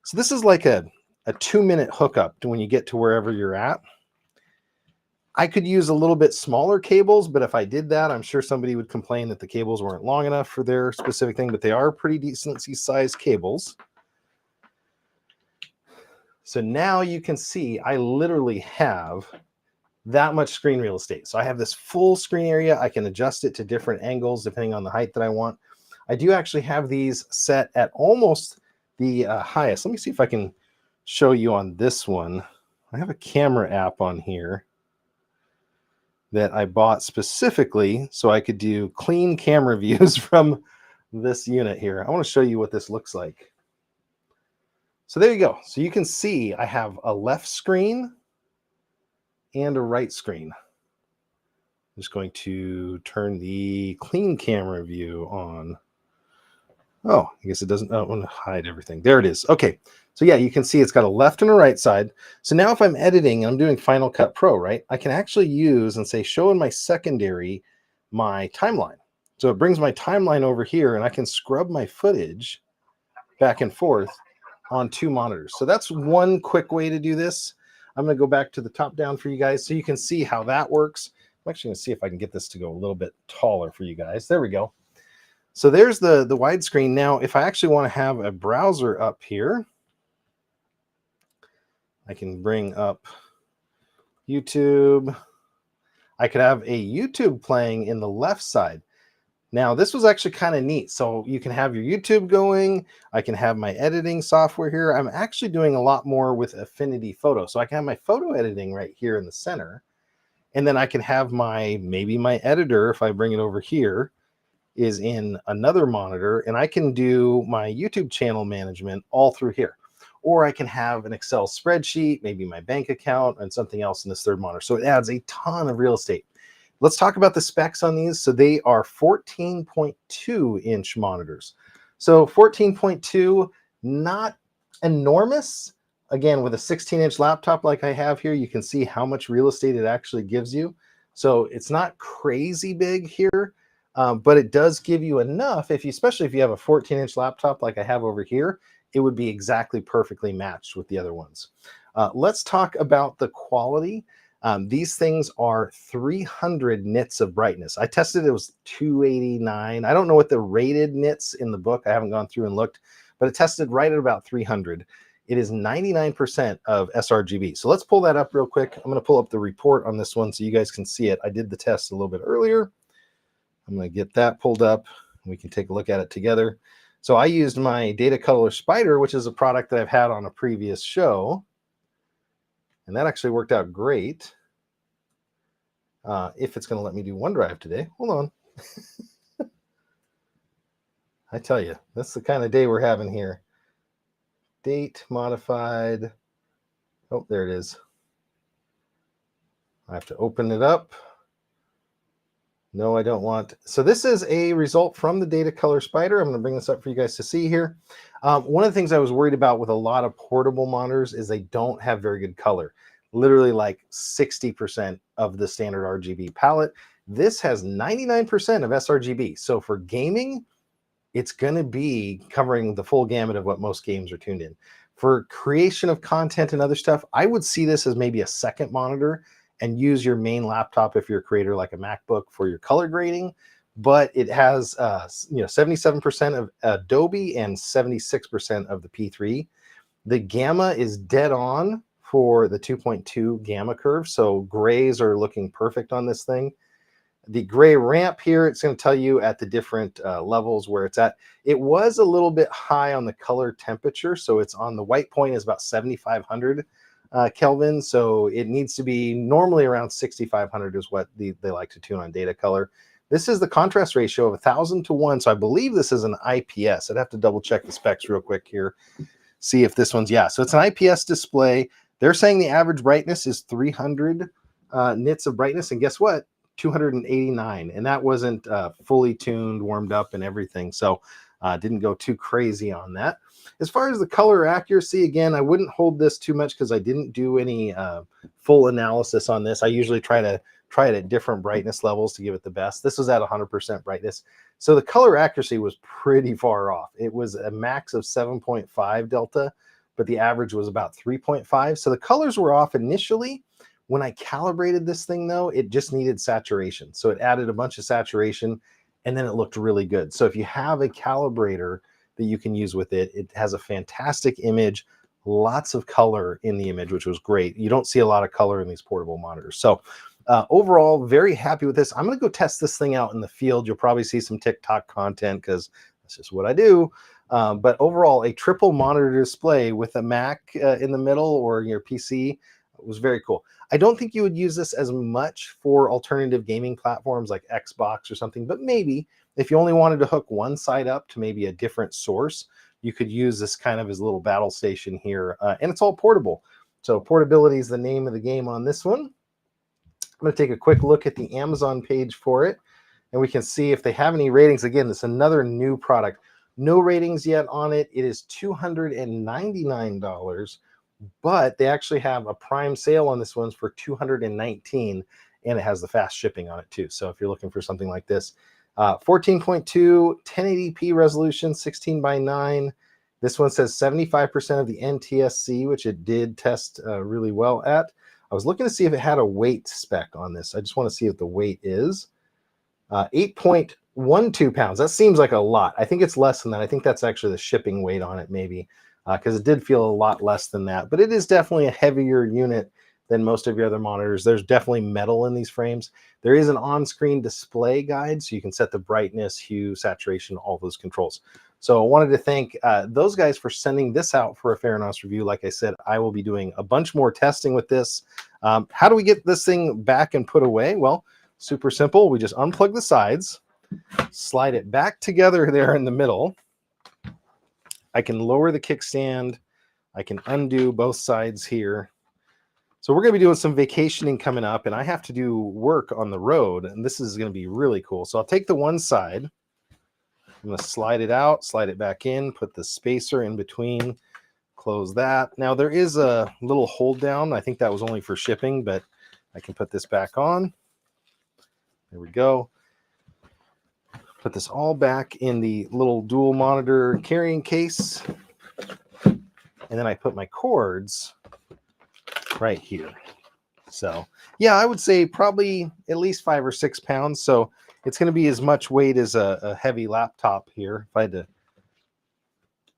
So this is like a 2-minute hookup to when you get to wherever you're at. I could use a little bit smaller cables, but if I did that, I'm sure somebody would complain that the cables weren't long enough for their specific thing, but they are pretty decently sized cables. So now you can see I literally have that much screen real estate. So I have this full screen area. I can adjust it to different angles depending on the height that I want. I do actually have these set at almost the highest. Let me see if I can show you on this one. I have a camera app on here that I bought specifically so I could do clean camera views from this unit here. I want to show you what this looks like. So there you go. So you can see I have a left screen and a right screen. I'm just going to turn the clean camera view on. Oh, I guess it doesn't. I want to hide everything. There it is. Okay. So yeah, you can see it's got a left and a right side. So now if I'm editing and I'm doing Final Cut Pro, right, I can actually use and say, show in my secondary, my timeline. So it brings my timeline over here and I can scrub my footage back and forth on two monitors. So that's one quick way to do this. I'm going to go back to the top down for you guys so you can see how that works. I'm actually going to see if I can get this to go a little bit taller for you guys. There we go. So there's the widescreen. Now, if I actually want to have a browser up here, I can bring up YouTube. I could have a YouTube playing in the left side. Now, this was actually kind of neat. So you can have your YouTube going. I can have my editing software here. I'm actually doing a lot more with Affinity Photo. So I can have my photo editing right here in the center. And then I can have maybe my editor, if I bring it over here, is in another monitor. And I can do my YouTube channel management all through here. Or I can have an Excel spreadsheet, maybe my bank account, and something else in this third monitor. So it adds a ton of real estate. Let's talk about the specs on these. So they are 14.2 inch monitors. So 14.2, not enormous. Again, with a 16-inch laptop like I have here, you can see how much real estate it actually gives you. So it's not crazy big here, but it does give you enough, especially if you have a 14-inch laptop like I have over here, it would be exactly perfectly matched with the other ones. Let's talk about the quality. These things are 300 nits of brightness. I tested it was 289. I don't know what the rated nits in the book. I haven't gone through and looked, but it tested right at about 300. It is 99% of sRGB. So let's pull that up real quick. I'm going to pull up the report on this one so you guys can see it. I did the test a little bit earlier. I'm going to get that pulled up. We can take a look at it together. So I used my Datacolor Spider, which is a product that I've had on a previous show. And that actually worked out great. If it's going to let me do OneDrive today. Hold on. I tell you, that's the kind of day we're having here. Date modified. Oh, there it is. I have to open it up. No, I don't want. So this is a result from the Datacolor Spider. I'm going to bring this up for you guys to see here. One of the things I was worried about with a lot of portable monitors is they don't have very good color. Literally like 60% of the standard RGB palette. This has 99% of sRGB. So for gaming, it's going to be covering the full gamut of what most games are tuned in. For creation of content and other stuff, I would see this as maybe a second monitor and use your main laptop if you're a creator like a MacBook for your color grading. But it has 77% of Adobe and 76% of the P3. The gamma is dead on for the 2.2 gamma curve. So grays are looking perfect on this thing. The gray ramp here, it's going to tell you at the different levels where it's at. It was a little bit high on the color temperature. So it's on the white point is about 7,500 Kelvin. So it needs to be normally around 6,500 is what they like to tune on Datacolor. This is the contrast ratio of 1,000 to 1. So I believe this is an IPS. I'd have to double check the specs real quick here. See if this one's, yeah. So it's an IPS display. They're saying the average brightness is 300 nits of brightness. And guess what? 289. And that wasn't fully tuned, warmed up and everything. So didn't go too crazy on that. As far as the color accuracy, again, I wouldn't hold this too much because I didn't do any full analysis on this. I usually try it at different brightness levels to give it the best. This was at 100% brightness. So the color accuracy was pretty far off. It was a max of 7.5 delta, but the average was about 3.5. So the colors were off initially. When I calibrated this thing, though, it just needed saturation. So it added a bunch of saturation, and then it looked really good. So if you have a calibrator that you can use with it, it has a fantastic image, lots of color in the image, which was great. You don't see a lot of color in these portable monitors. So overall, very happy with this. I'm going to go test this thing out in the field. You'll probably see some TikTok content because that's just what I do. But overall, a triple monitor display with a Mac in the middle or your PC was very cool. I don't think you would use this as much for alternative gaming platforms like Xbox or something, but maybe if you only wanted to hook one side up to maybe a different source, you could use this kind of as a little battle station here. And it's all portable. So portability is the name of the game on this one. I'm going to take a quick look at the Amazon page for it, and we can see if they have any ratings. Again, it's another new product. No ratings yet on it. It is $299, but they actually have a prime sale on this one for $219, and it has the fast shipping on it too. So if you're looking for something like this, 14.2, 1080p resolution, 16:9. This one says 75% of the NTSC, which it did test really well at. I was looking to see if it had a weight spec on this. I just want to see what the weight is. 8.12 pounds. That seems like a lot. I think it's less than that. I think that's actually the shipping weight on it maybe, because it did feel a lot less than that. But it is definitely a heavier unit than most of your other monitors. There's definitely metal in these frames. There is an on-screen display guide, so you can set the brightness, hue, saturation, all those controls. So I wanted to thank those guys for sending this out for a Theranos review. Like I said, I will be doing a bunch more testing with this. How do we get this thing back and put away? Well, super simple. We just unplug the sides, slide it back together there in the middle. I can lower the kickstand. I can undo both sides here. So we're going to be doing some vacationing coming up, and I have to do work on the road, and this is going to be really cool. So I'll take the one side. I'm going to slide it out, slide it back in, put the spacer in between, close that. Now there is a little hold down. I think that was only for shipping, but I can put this back on. There we go. Put this all back in the little dual monitor carrying case. And then I put my cords right here. So yeah, I would say probably at least 5 or 6 pounds. So it's going to be as much weight as a heavy laptop here. If I had to,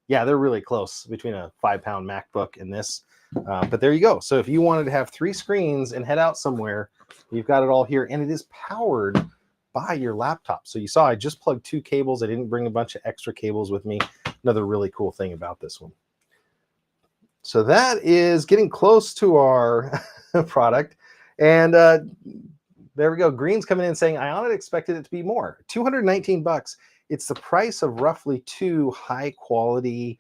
yeah, they're really close between a 5-pound MacBook and this. But there you go. So if you wanted to have 3 screens and head out somewhere, you've got it all here, and it is powered by your laptop. So you saw I just plugged 2 cables. I didn't bring a bunch of extra cables with me. Another really cool thing about this one. So that is getting close to our product. And there we go. Green's coming in saying, I honestly expected it to be more. $219. It's the price of roughly 2 high quality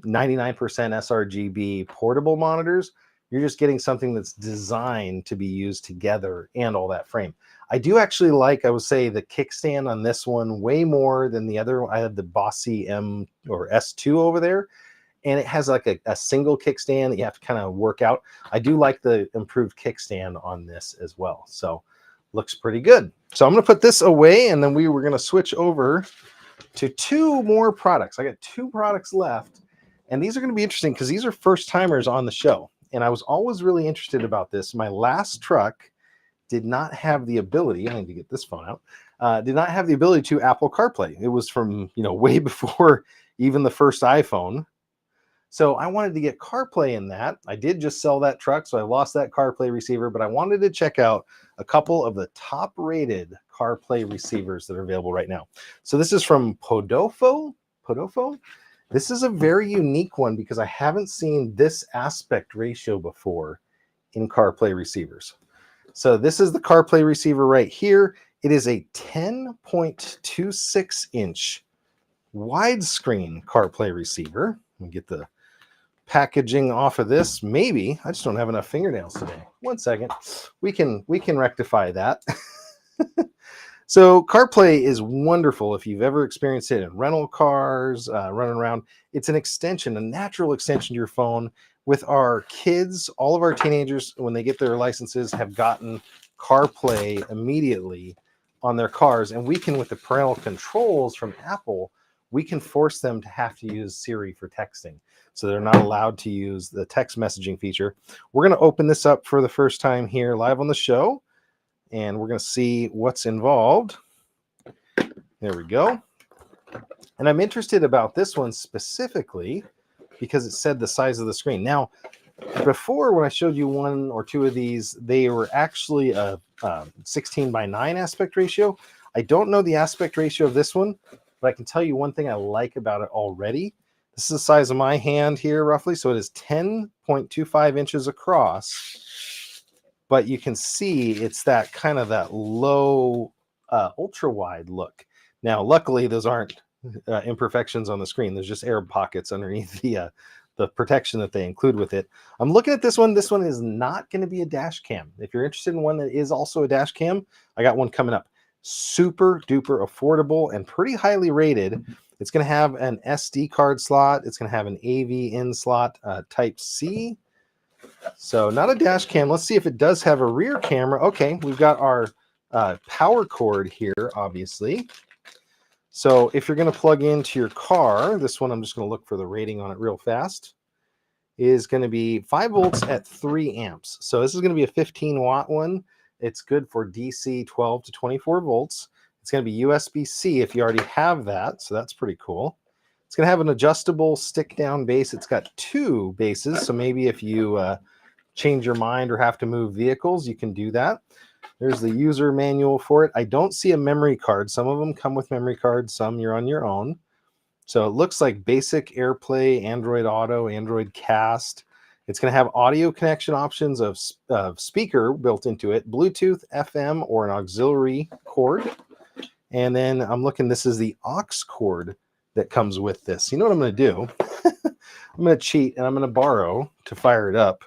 99% sRGB portable monitors. You're just getting something that's designed to be used together and all that frame. I do actually like, I would say, the kickstand on this one way more than the other. I had the Bossy M or S2 over there, and it has like a single kickstand that you have to kind of work out. I do like the improved kickstand on this as well. So looks pretty good. So I'm going to put this away, and then we were going to switch over to 2 more products. I got 2 products left, and these are going to be interesting because these are first timers on the show. And I was always really interested about this. My last truck did not have the ability, I need to get this phone out, did not have the ability to Apple CarPlay. It was from, way before even the first iPhone. So I wanted to get CarPlay in that. I did just sell that truck, so I lost that CarPlay receiver, but I wanted to check out a couple of the top rated CarPlay receivers that are available right now. So this is from Podofo. This is a very unique one because I haven't seen this aspect ratio before in CarPlay receivers. So this is the CarPlay receiver right here. It is a 10.26 inch widescreen CarPlay receiver. Let me get the packaging off of this. Maybe I just don't have enough fingernails today. One second. We can rectify that. So CarPlay is wonderful if you've ever experienced it in rental cars, running around. It's an extension, a natural extension to your phone. With our kids, all of our teenagers, when they get their licenses, have gotten CarPlay immediately on their cars. And we can, with the parental controls from Apple, we can force them to have to use Siri for texting. So they're not allowed to use the text messaging feature. We're going to open this up for the first time here live on the show, and we're going to see what's involved. There we go. And I'm interested about this one specifically because it said the size of the screen. Now, before when I showed you 1 or 2 of these, they were actually a 16:9 aspect ratio. I don't know the aspect ratio of this one, but I can tell you one thing I like about it already. This is the size of my hand here, roughly. So it is 10.25 inches across. But you can see it's that kind of that low, ultra wide look. Now, luckily, those aren't imperfections on the screen. There's just air pockets underneath the protection that they include with it. I'm looking at this one. This one is not going to be a dash cam. If you're interested in one that is also a dash cam, I got one coming up. Super duper affordable and pretty highly rated. It's going to have an SD card slot. It's going to have an AV in slot, type C. So not a dash cam. Let's see if it does have a rear camera. Okay, we've got our power cord here, obviously. So if you're going to plug into your car, this one, I'm just going to look for the rating on it real fast, is going to be 5 volts at 3 amps. So this is going to be a 15-watt one. It's good for DC 12 to 24 volts. It's going to be USB-C if you already have that. So that's pretty cool. It's going to have an adjustable stick-down base. It's got 2 bases. So maybe if you change your mind or have to move vehicles, you can do that. There's the user manual for it. I don't see a memory card. Some of them come with memory cards. Some you're on your own. So it looks like basic AirPlay, Android Auto, Android Cast. It's going to have audio connection options of speaker built into it, Bluetooth, FM, or an auxiliary cord. And then I'm looking, this is the aux cord that comes with this. You know what I'm going to do? I'm going to cheat, and I'm going to borrow, to fire it up,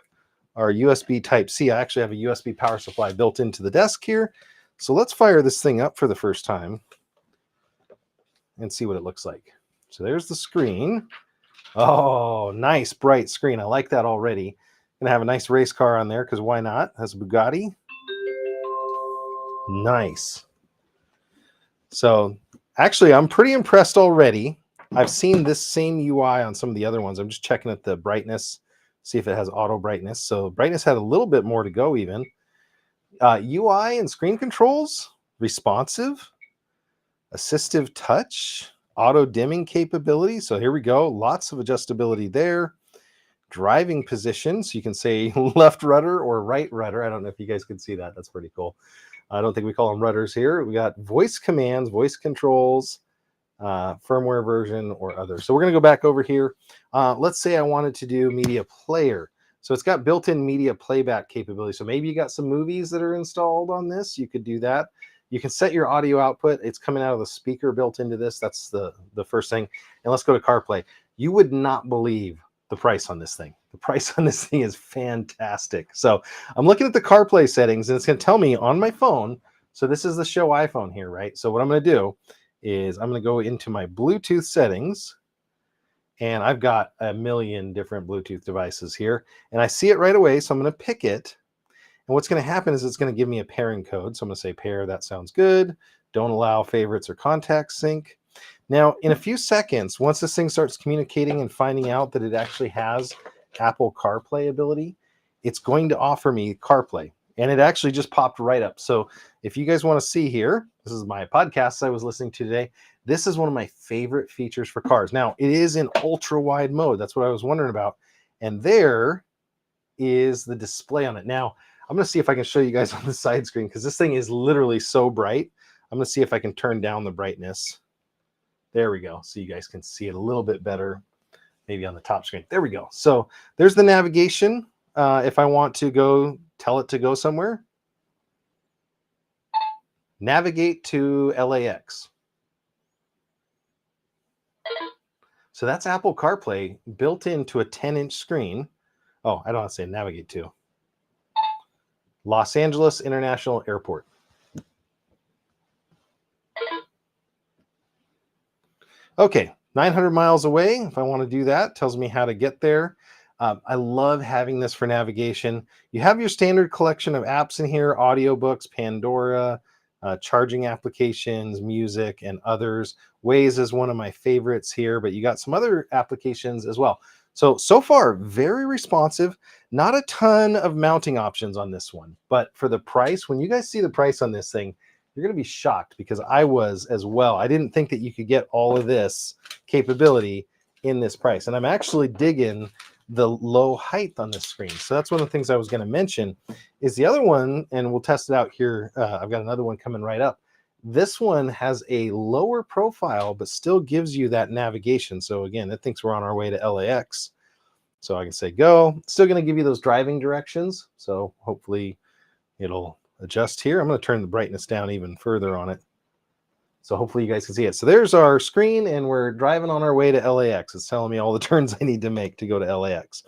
our USB Type-C. I actually have a USB power supply built into the desk here. So let's fire this thing up for the first time and see what it looks like. So there's the screen. Oh, nice bright screen. I like that already. Gonna have a nice race car on there because why not? That's a Bugatti. Nice. So actually, I'm pretty impressed already. I've seen this same UI on some of the other ones. I'm just checking at the brightness. See if it has auto brightness. So brightness had a little bit more to go even. UI and screen controls, responsive, assistive touch, auto dimming capability. So here we go. Lots of adjustability there. Driving position. So you can say left rudder or right rudder. I don't know if you guys can see that. That's pretty cool. I don't think we call them rudders here. We got voice commands, voice controls, firmware version or other. So we're going to go back over here. Let's say I wanted to do media player. So it's got built-in media playback capability. So maybe you got some movies that are installed on this. You could do that. You can set your audio output. It's coming out of the speaker built into this. That's the first thing. And let's go to CarPlay. You would not believe the price on this thing. The price on this thing is fantastic. So I'm looking at the CarPlay settings, and it's going to tell me on my phone. So this is the show iPhone here, right? So what I'm going to do is I'm going to go into my Bluetooth settings, and I've got a million different Bluetooth devices here, and I see it right away. So I'm going to pick it. And what's going to happen is it's going to give me a pairing code. So I'm going to say pair, that sounds good. Don't allow favorites or contact sync. Now, in a few seconds, once this thing starts communicating and finding out that it actually has Apple CarPlay ability, it's going to offer me CarPlay. And it actually just popped right up. So if you guys want to see here, this is my podcast I was listening to today. This is one of my favorite features for cars. Now, it is in ultra wide mode. That's what I was wondering about. And there is the display on it. Now, I'm going to see if I can show you guys on the side screen because this thing is literally so bright. I'm going to see if I can turn down the brightness. There we go. So you guys can see it a little bit better, maybe on the top screen. There we go. So there's the navigation. If I want to go, tell it to go somewhere. Navigate to LAX. So that's Apple CarPlay built into a 10-inch screen. Oh, I don't want to say navigate to. Los Angeles International Airport. Okay, 900 miles away. If I want to do that, tells me how to get there. I love having this for navigation. You have your standard collection of apps in here, audiobooks, Pandora, charging applications, music, and others. Waze is one of my favorites here, but you got some other applications as well. So far, very responsive. Not a ton of mounting options on this one, but for the price, when you guys see the price on this thing, you're going to be shocked because I was as well. I didn't think that you could get all of this capability in this price. And I'm actually digging the low height on this screen. So that's one of the things I was going to mention is the other one, and we'll test it out here. I've got another one coming right up. This one has a lower profile, but still gives you that navigation. So again, it thinks we're on our way to LAX. So I can say go. Still going to give you those driving directions. So hopefully it'll adjust here. I'm going to turn the brightness down even further on it. So hopefully you guys can see it. So there's our screen, and we're driving on our way to LAX. It's telling me all the turns I need to make to go to LAX.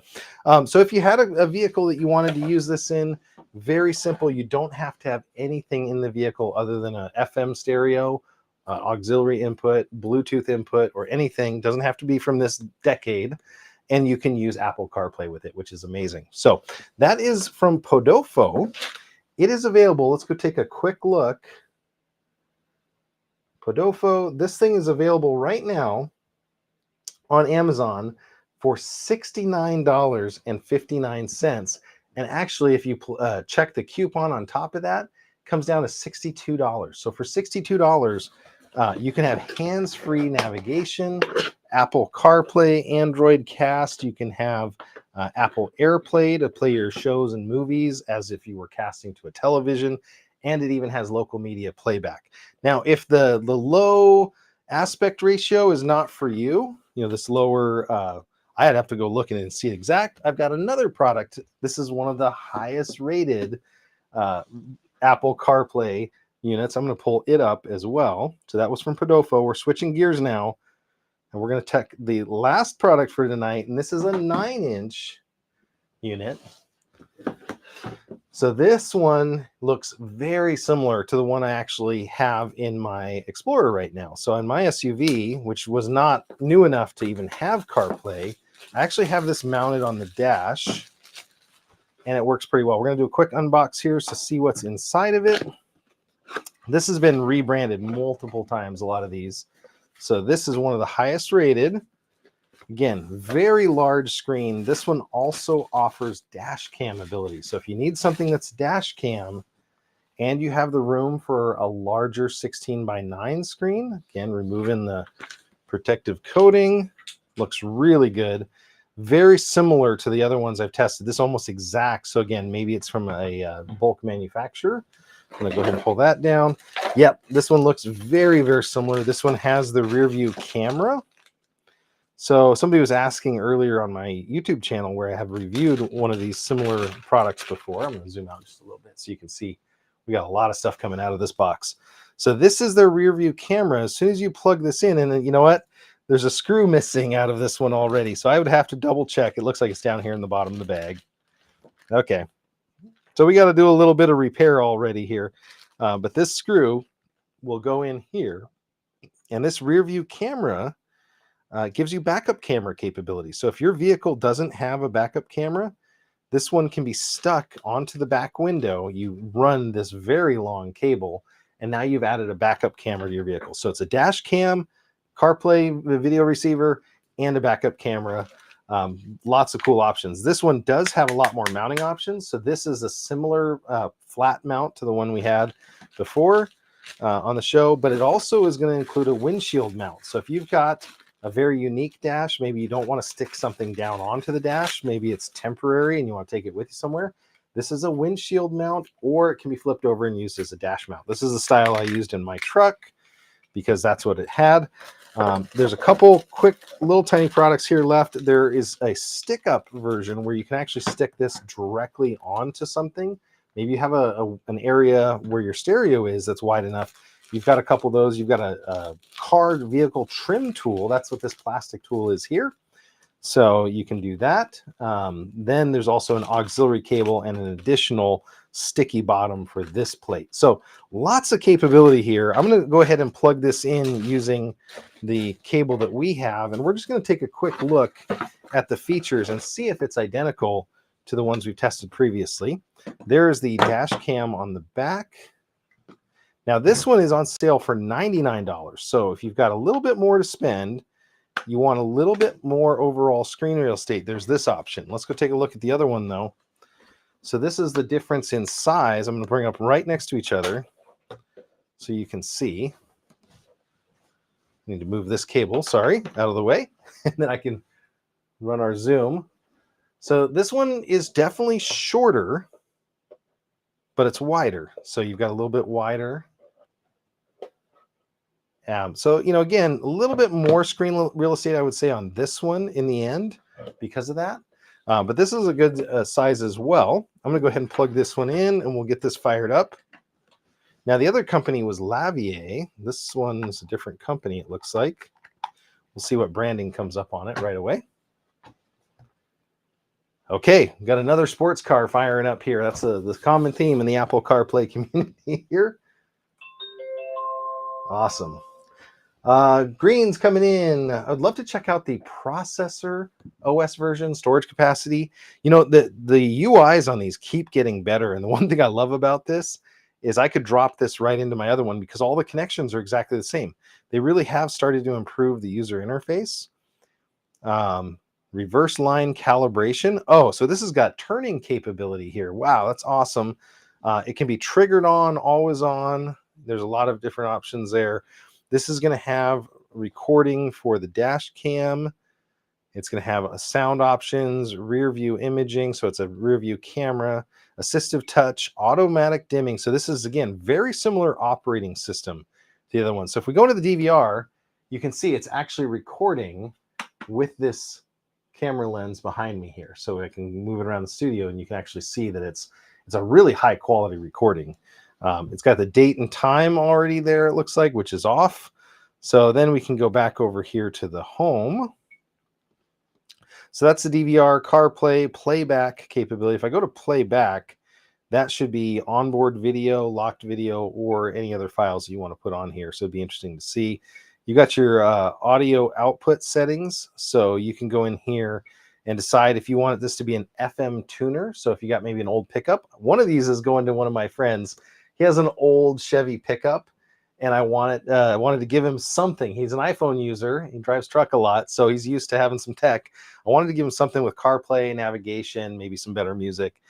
So if you had a vehicle that you wanted to use this in, very simple. You don't have to have anything in the vehicle other than a FM stereo, auxiliary input, Bluetooth input, or anything. Doesn't have to be from this decade. And you can use Apple CarPlay with it, which is amazing. So that is from Podofo. It is available. Let's go take a quick look. Podofo, this thing is available right now on Amazon for $69.59. And actually, if you check the coupon on top of that, it comes down to $62. So for $62, you can have hands-free navigation, Apple CarPlay, Android Cast. You can have Apple AirPlay to play your shows and movies as if you were casting to a television. And it even has local media playback. Now, if the low aspect ratio is not for you, this lower, I'd have to go look at it and see exact. I've got another product. This is one of the highest rated Apple CarPlay units. I'm going to pull it up as well. So that was from Podofo. We're switching gears now, and we're going to check the last product for tonight. And this is a 9-inch unit. So this one looks very similar to the one I actually have in my Explorer right now. So in my SUV, which was not new enough to even have CarPlay, I actually have this mounted on the dash, and it works pretty well. We're going to do a quick unbox here to see what's inside of it. This has been rebranded multiple times, a lot of these. So this is one of the highest rated. Again, very large screen. This one also offers dash cam ability. So if you need something that's dash cam and you have the room for a larger 16:9 screen, again, removing the protective coating, looks really good. Very similar to the other ones I've tested. This almost exact. So again, maybe it's from a bulk manufacturer. I'm going to go ahead and pull that down. Yep, this one looks very, very similar. This one has the rear view camera. So somebody was asking earlier on my YouTube channel where I have reviewed one of these similar products before. I'm going to zoom out just a little bit so you can see we got a lot of stuff coming out of this box. So this is their rear view camera. As soon as you plug this in, and you know what? There's a screw missing out of this one already. So I would have to double check. It looks like it's down here in the bottom of the bag. Okay. So we got to do a little bit of repair already here. But this screw will go in here. And this rear view camera gives you backup camera capability. So if your vehicle doesn't have a backup camera, this one can be stuck onto the back window. You run this very long cable, and now you've added a backup camera to your vehicle. So it's a dash cam, CarPlay video receiver, and a backup camera. Lots of cool options. This one does have a lot more mounting options. So this is a similar flat mount to the one we had before on the show, but it also is going to include a windshield mount. So if you've got a very unique dash, maybe you don't want to stick something down onto the dash, maybe it's temporary and you want to take it with you somewhere, this is a windshield mount, or it can be flipped over and used as a dash mount. This is the style I used in my truck because that's what it had. There's a couple quick little tiny products here left. There is a stick up version where you can actually stick this directly onto something. Maybe you have an area where your stereo is that's wide enough. You've got a couple of those. You've got a car vehicle trim tool. That's what this plastic tool is here. So you can do that. Then there's also an auxiliary cable and an additional sticky bottom for this plate. So lots of capability here. I'm going to go ahead and plug this in using the cable that we have. And we're just going to take a quick look at the features and see if it's identical to the ones we've tested previously. There's the dash cam on the back. Now this one is on sale for $99. So if you've got a little bit more to spend, you want a little bit more overall screen real estate, there's this option. Let's go take a look at the other one though. So this is the difference in size. I'm going to bring up right next to each other so you can see. I need to move this cable, sorry, out of the way, and then I can run our zoom. So this one is definitely shorter, but it's wider. So you've got a little bit wider. So, you know, again, a little bit more screen real estate, I would say, on this one in the end because of that. But this is a good size as well. I'm going to go ahead and plug this one in and we'll get this fired up. Now, the other company was Lavier. This one's a different company, it looks like. We'll see what branding comes up on it right away. Okay, we've got another sports car firing up here. That's the common theme in the Apple CarPlay community here. Awesome. Green's coming in. I'd love to check out the processor OS version, storage capacity. You know, the UIs on these keep getting better. And the one thing I love about this is I could drop this right into my other one because all the connections are exactly the same. They really have started to improve the user interface. Reverse line calibration. Oh, so this has got turning capability here. Wow, that's awesome. It can be triggered on, always on. There's a lot of different options there. This is going to have recording for the dash cam. It's going to have a sound options, rear view imaging. So it's a rear view camera, assistive touch, automatic dimming. So this is, again, very similar operating system to the other one. So if we go to the DVR, you can see it's actually recording with this camera lens behind me here. So I can move it around the studio and you can actually see that it's a really high quality recording. It's got the date and time already there, it looks like, which is off. So then we can go back over here to the home. So that's the DVR, CarPlay, playback capability. If I go to playback, that should be onboard video, locked video, or any other files you want to put on here. So it'd be interesting to see. You got your audio output settings. So you can go in here and decide if you want this to be an FM tuner. So if you got maybe an old pickup, one of these is going to one of my friends. He has an old Chevy pickup, and I wanted to give him something. He's an iPhone user. He drives truck a lot, so he's used to having some tech. I wanted to give him something with CarPlay, navigation, maybe some better music.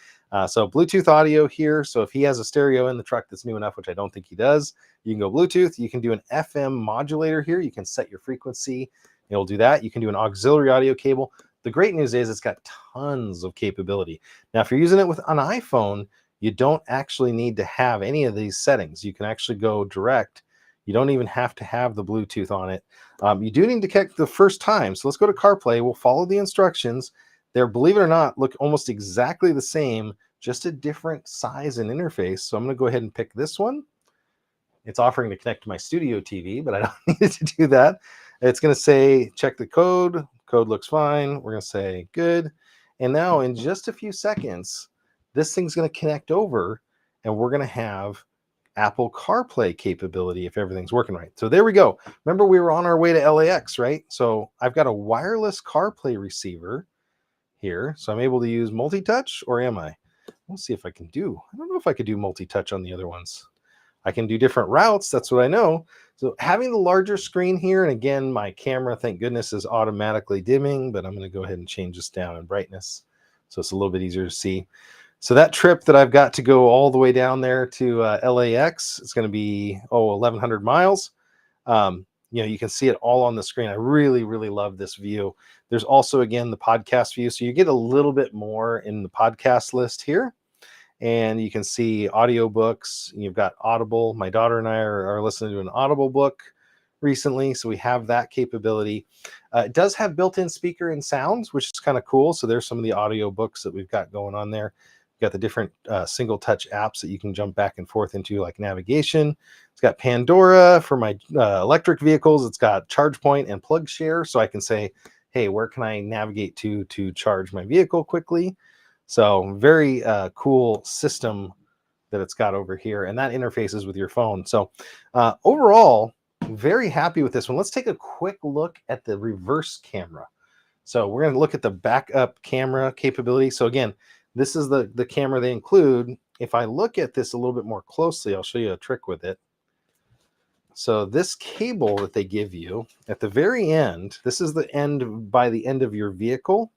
So Bluetooth audio here. So if he has a stereo in the truck that's new enough, which I don't think he does, you can go Bluetooth. You can do an FM modulator here. You can set your frequency. It'll do that. You can do an auxiliary audio cable. The great news is it's got tons of capability. Now, if you're using it with an iPhone, you don't actually need to have any of these settings. You can actually go direct. You don't even have to have the Bluetooth on it. You do need to connect the first time. So let's go to CarPlay. We'll follow the instructions. They're, believe it or not, look almost exactly the same, just a different size and interface. So I'm going to go ahead and pick this one. It's offering to connect to my studio TV, but I don't need to do that. It's going to say, check the code. Code looks fine. We're going to say good. And now in just a few seconds, this thing's going to connect over and we're going to have Apple CarPlay capability if everything's working right. So there we go. Remember, we were on our way to LAX, right? So I've got a wireless CarPlay receiver here. So I'm able to use multi-touch, or am I? We'll see if I can do. I don't know if I could do multi-touch on the other ones. I can do different routes. That's what I know. So having the larger screen here, and again, my camera, thank goodness, is automatically dimming, but I'm going to go ahead and change this down in brightness so it's a little bit easier to see. So that trip that I've got to go all the way down there to LAX, it's going to be 1,100 miles. You can see it all on the screen. I really, really love this view. There's also, again, the podcast view, so you get a little bit more in the podcast list here. And you can see audiobooks. You've got Audible. My daughter and I are listening to an Audible book recently, so we have that capability. It does have built-in speaker and sounds, which is kind of cool. So there's some of the audiobooks that we've got going on there. You've got the different single touch apps that you can jump back and forth into, like navigation. It's got Pandora for my electric vehicles. It's got ChargePoint and PlugShare, so I can say, hey, where can I navigate to charge my vehicle quickly? So very cool system that it's got over here, and that interfaces with your phone. So overall, very happy with this one. Let's take a quick look at the reverse camera. So we're going to look at the backup camera capability. So again, this is the camera they include. If I look at this a little bit more closely, I'll show you a trick with it. So this cable that they give you at the very end, this is the end, by the end of your vehicle.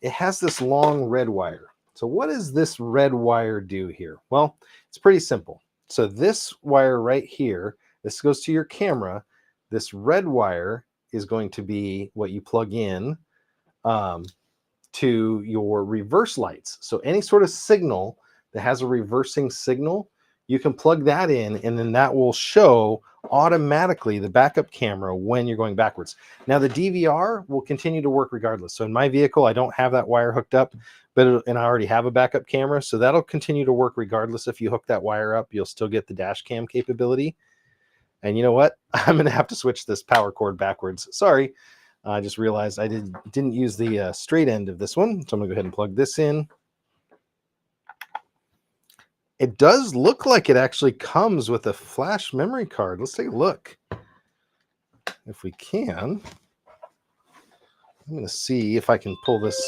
It has this long red wire. So what does this red wire do here? Well, it's pretty simple. So this wire right here, this goes to your camera. This red wire is going to be what you plug in to your reverse lights. So any sort of signal that has a reversing signal, you can plug that in, and then that will show automatically the backup camera when you're going backwards. Now the DVR will continue to work regardless. So in my vehicle, I don't have that wire hooked up, and I already have a backup camera, so that'll continue to work regardless. If you hook that wire up, you'll still get the dash cam capability. And you know what? I'm going to have to switch this power cord backwards. Sorry, I just realized I didn't use the straight end of this one, so I'm going to go ahead and plug this in. It does look like it actually comes with a flash memory card. Let's take a look. If we can. I'm going to see if I can pull this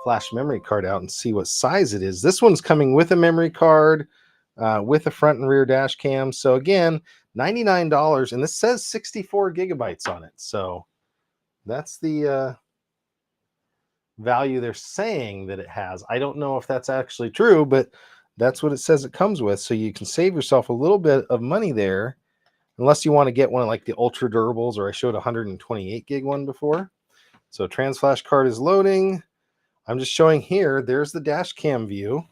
flash memory card out and see what size it is. This one's coming with a memory card, with a front and rear dash cam. So again, $99, and this says 64 gigabytes on it. So that's the value they're saying that it has. I don't know if that's actually true, but that's what it says it comes with. So you can save yourself a little bit of money there, unless you want to get one like the ultra durables, or I showed 128 gig one before. So TransFlash card is loading. I'm just showing here, there's the dash cam view.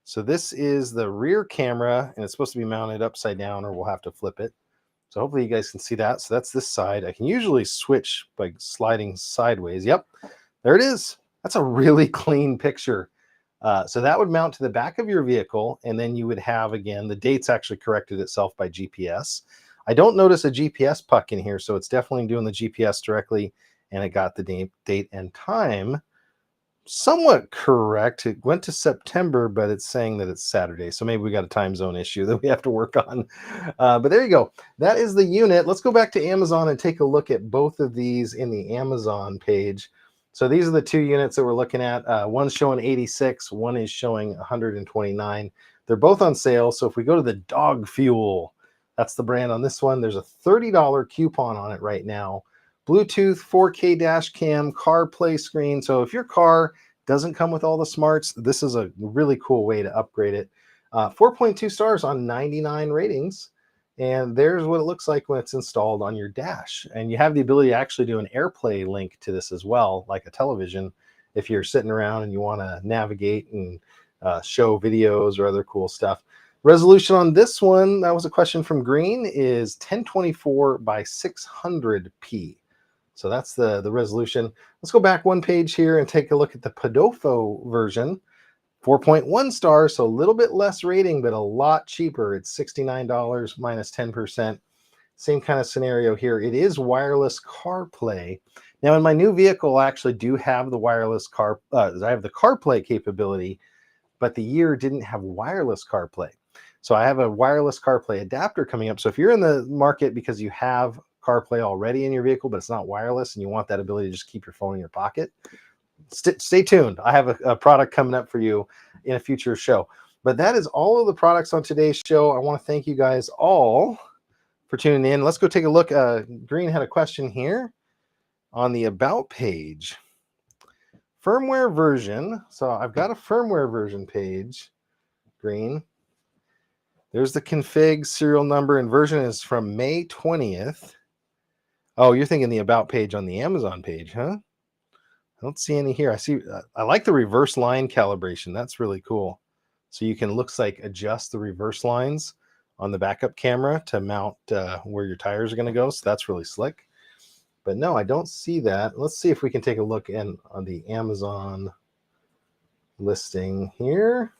So this is the rear camera, and it's supposed to be mounted upside down, or we'll have to flip it. So hopefully you guys can see that. So that's this side. I can usually switch by sliding sideways. Yep, there it is. That's a really clean picture. So that would mount to the back of your vehicle, and then you would have, again, the date's actually corrected itself by GPS. I don't notice a GPS puck in here, so it's definitely doing the GPS directly, and it got the date and time somewhat correct. It went to September, but it's saying that it's Saturday, so maybe we got a time zone issue that we have to work on. But there you go. That is the unit. Let's go back to Amazon and take a look at both of these in the Amazon page. So these are the two units that we're looking at. One's showing 86, one is showing 129. They're both on sale. So if we go to the dog fuel, That's the brand on this one. There's a $30 coupon on it right now. Bluetooth, 4K dash cam, CarPlay screen. So if your car doesn't come with all the smarts, this is a really cool way to upgrade it. 4.2 stars on 99 ratings. And there's what it looks like when it's installed on your dash. And you have the ability to actually do an AirPlay link to this as well, like a television, if you're sitting around and you want to navigate and show videos or other cool stuff. Resolution on this one, that was a question from Green, is 1024 by 600p. So that's the resolution. Let's go back one page here and take a look at the Podofo version. 4.1 stars, so a little bit less rating, but a lot cheaper. It's $69 minus 10%. Same kind of scenario here. It is wireless CarPlay. Now, in my new vehicle, I actually do have the wireless I have the CarPlay capability, but the year didn't have wireless CarPlay. So I have a wireless CarPlay adapter coming up. So if you're in the market because you have CarPlay already in your vehicle, but it's not wireless and you want that ability to just keep your phone in your pocket, stay tuned. I have a product coming up for you in a future show. But that is all of the products on today's show. I want to thank you guys all for tuning in. Let's go take a look. Green had a question here on the About page. Firmware version. So I've got a firmware version page, Green. There's the config serial number, and version is from May 20th. Oh, you're thinking the About page on the Amazon page, huh? I don't see any here. I see. I like the reverse line calibration. That's really cool. So you can, looks like, adjust the reverse lines on the backup camera to mount where your tires are going to go. So that's really slick. But no, I don't see that. Let's see if we can take a look on the Amazon listing here.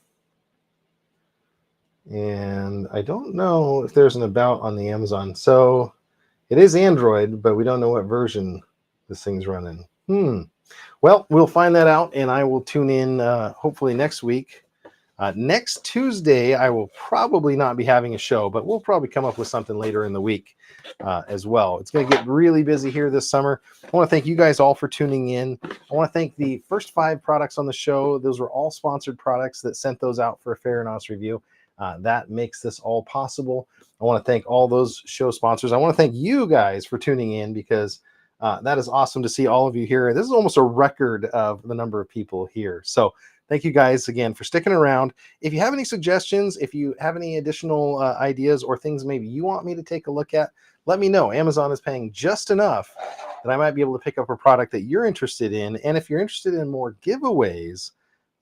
And I don't know if there's an About on the Amazon. So it is Android, but we don't know what version this thing's running. Well, we'll find that out, and I will tune in hopefully next week. Next Tuesday, I will probably not be having a show, but we'll probably come up with something later in the week as well. It's going to get really busy here this summer. I want to thank you guys all for tuning in. I want to thank the first 5 products on the show. Those were all sponsored products that sent those out for a fair and honest review. That makes this all possible. I want to thank all those show sponsors. I want to thank you guys for tuning in, because that is awesome to see all of you here. This is almost a record of the number of people here. So thank you guys again for sticking around. If you have any suggestions, if you have any additional ideas or things maybe you want me to take a look at, let me know. Amazon is paying just enough that I might be able to pick up a product that you're interested in. And if you're interested in more giveaways,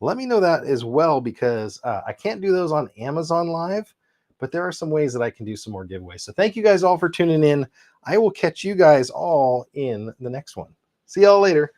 let me know that as well, because I can't do those on Amazon Live, but there are some ways that I can do some more giveaways. So thank you guys all for tuning in. I will catch you guys all in the next one. See y'all later.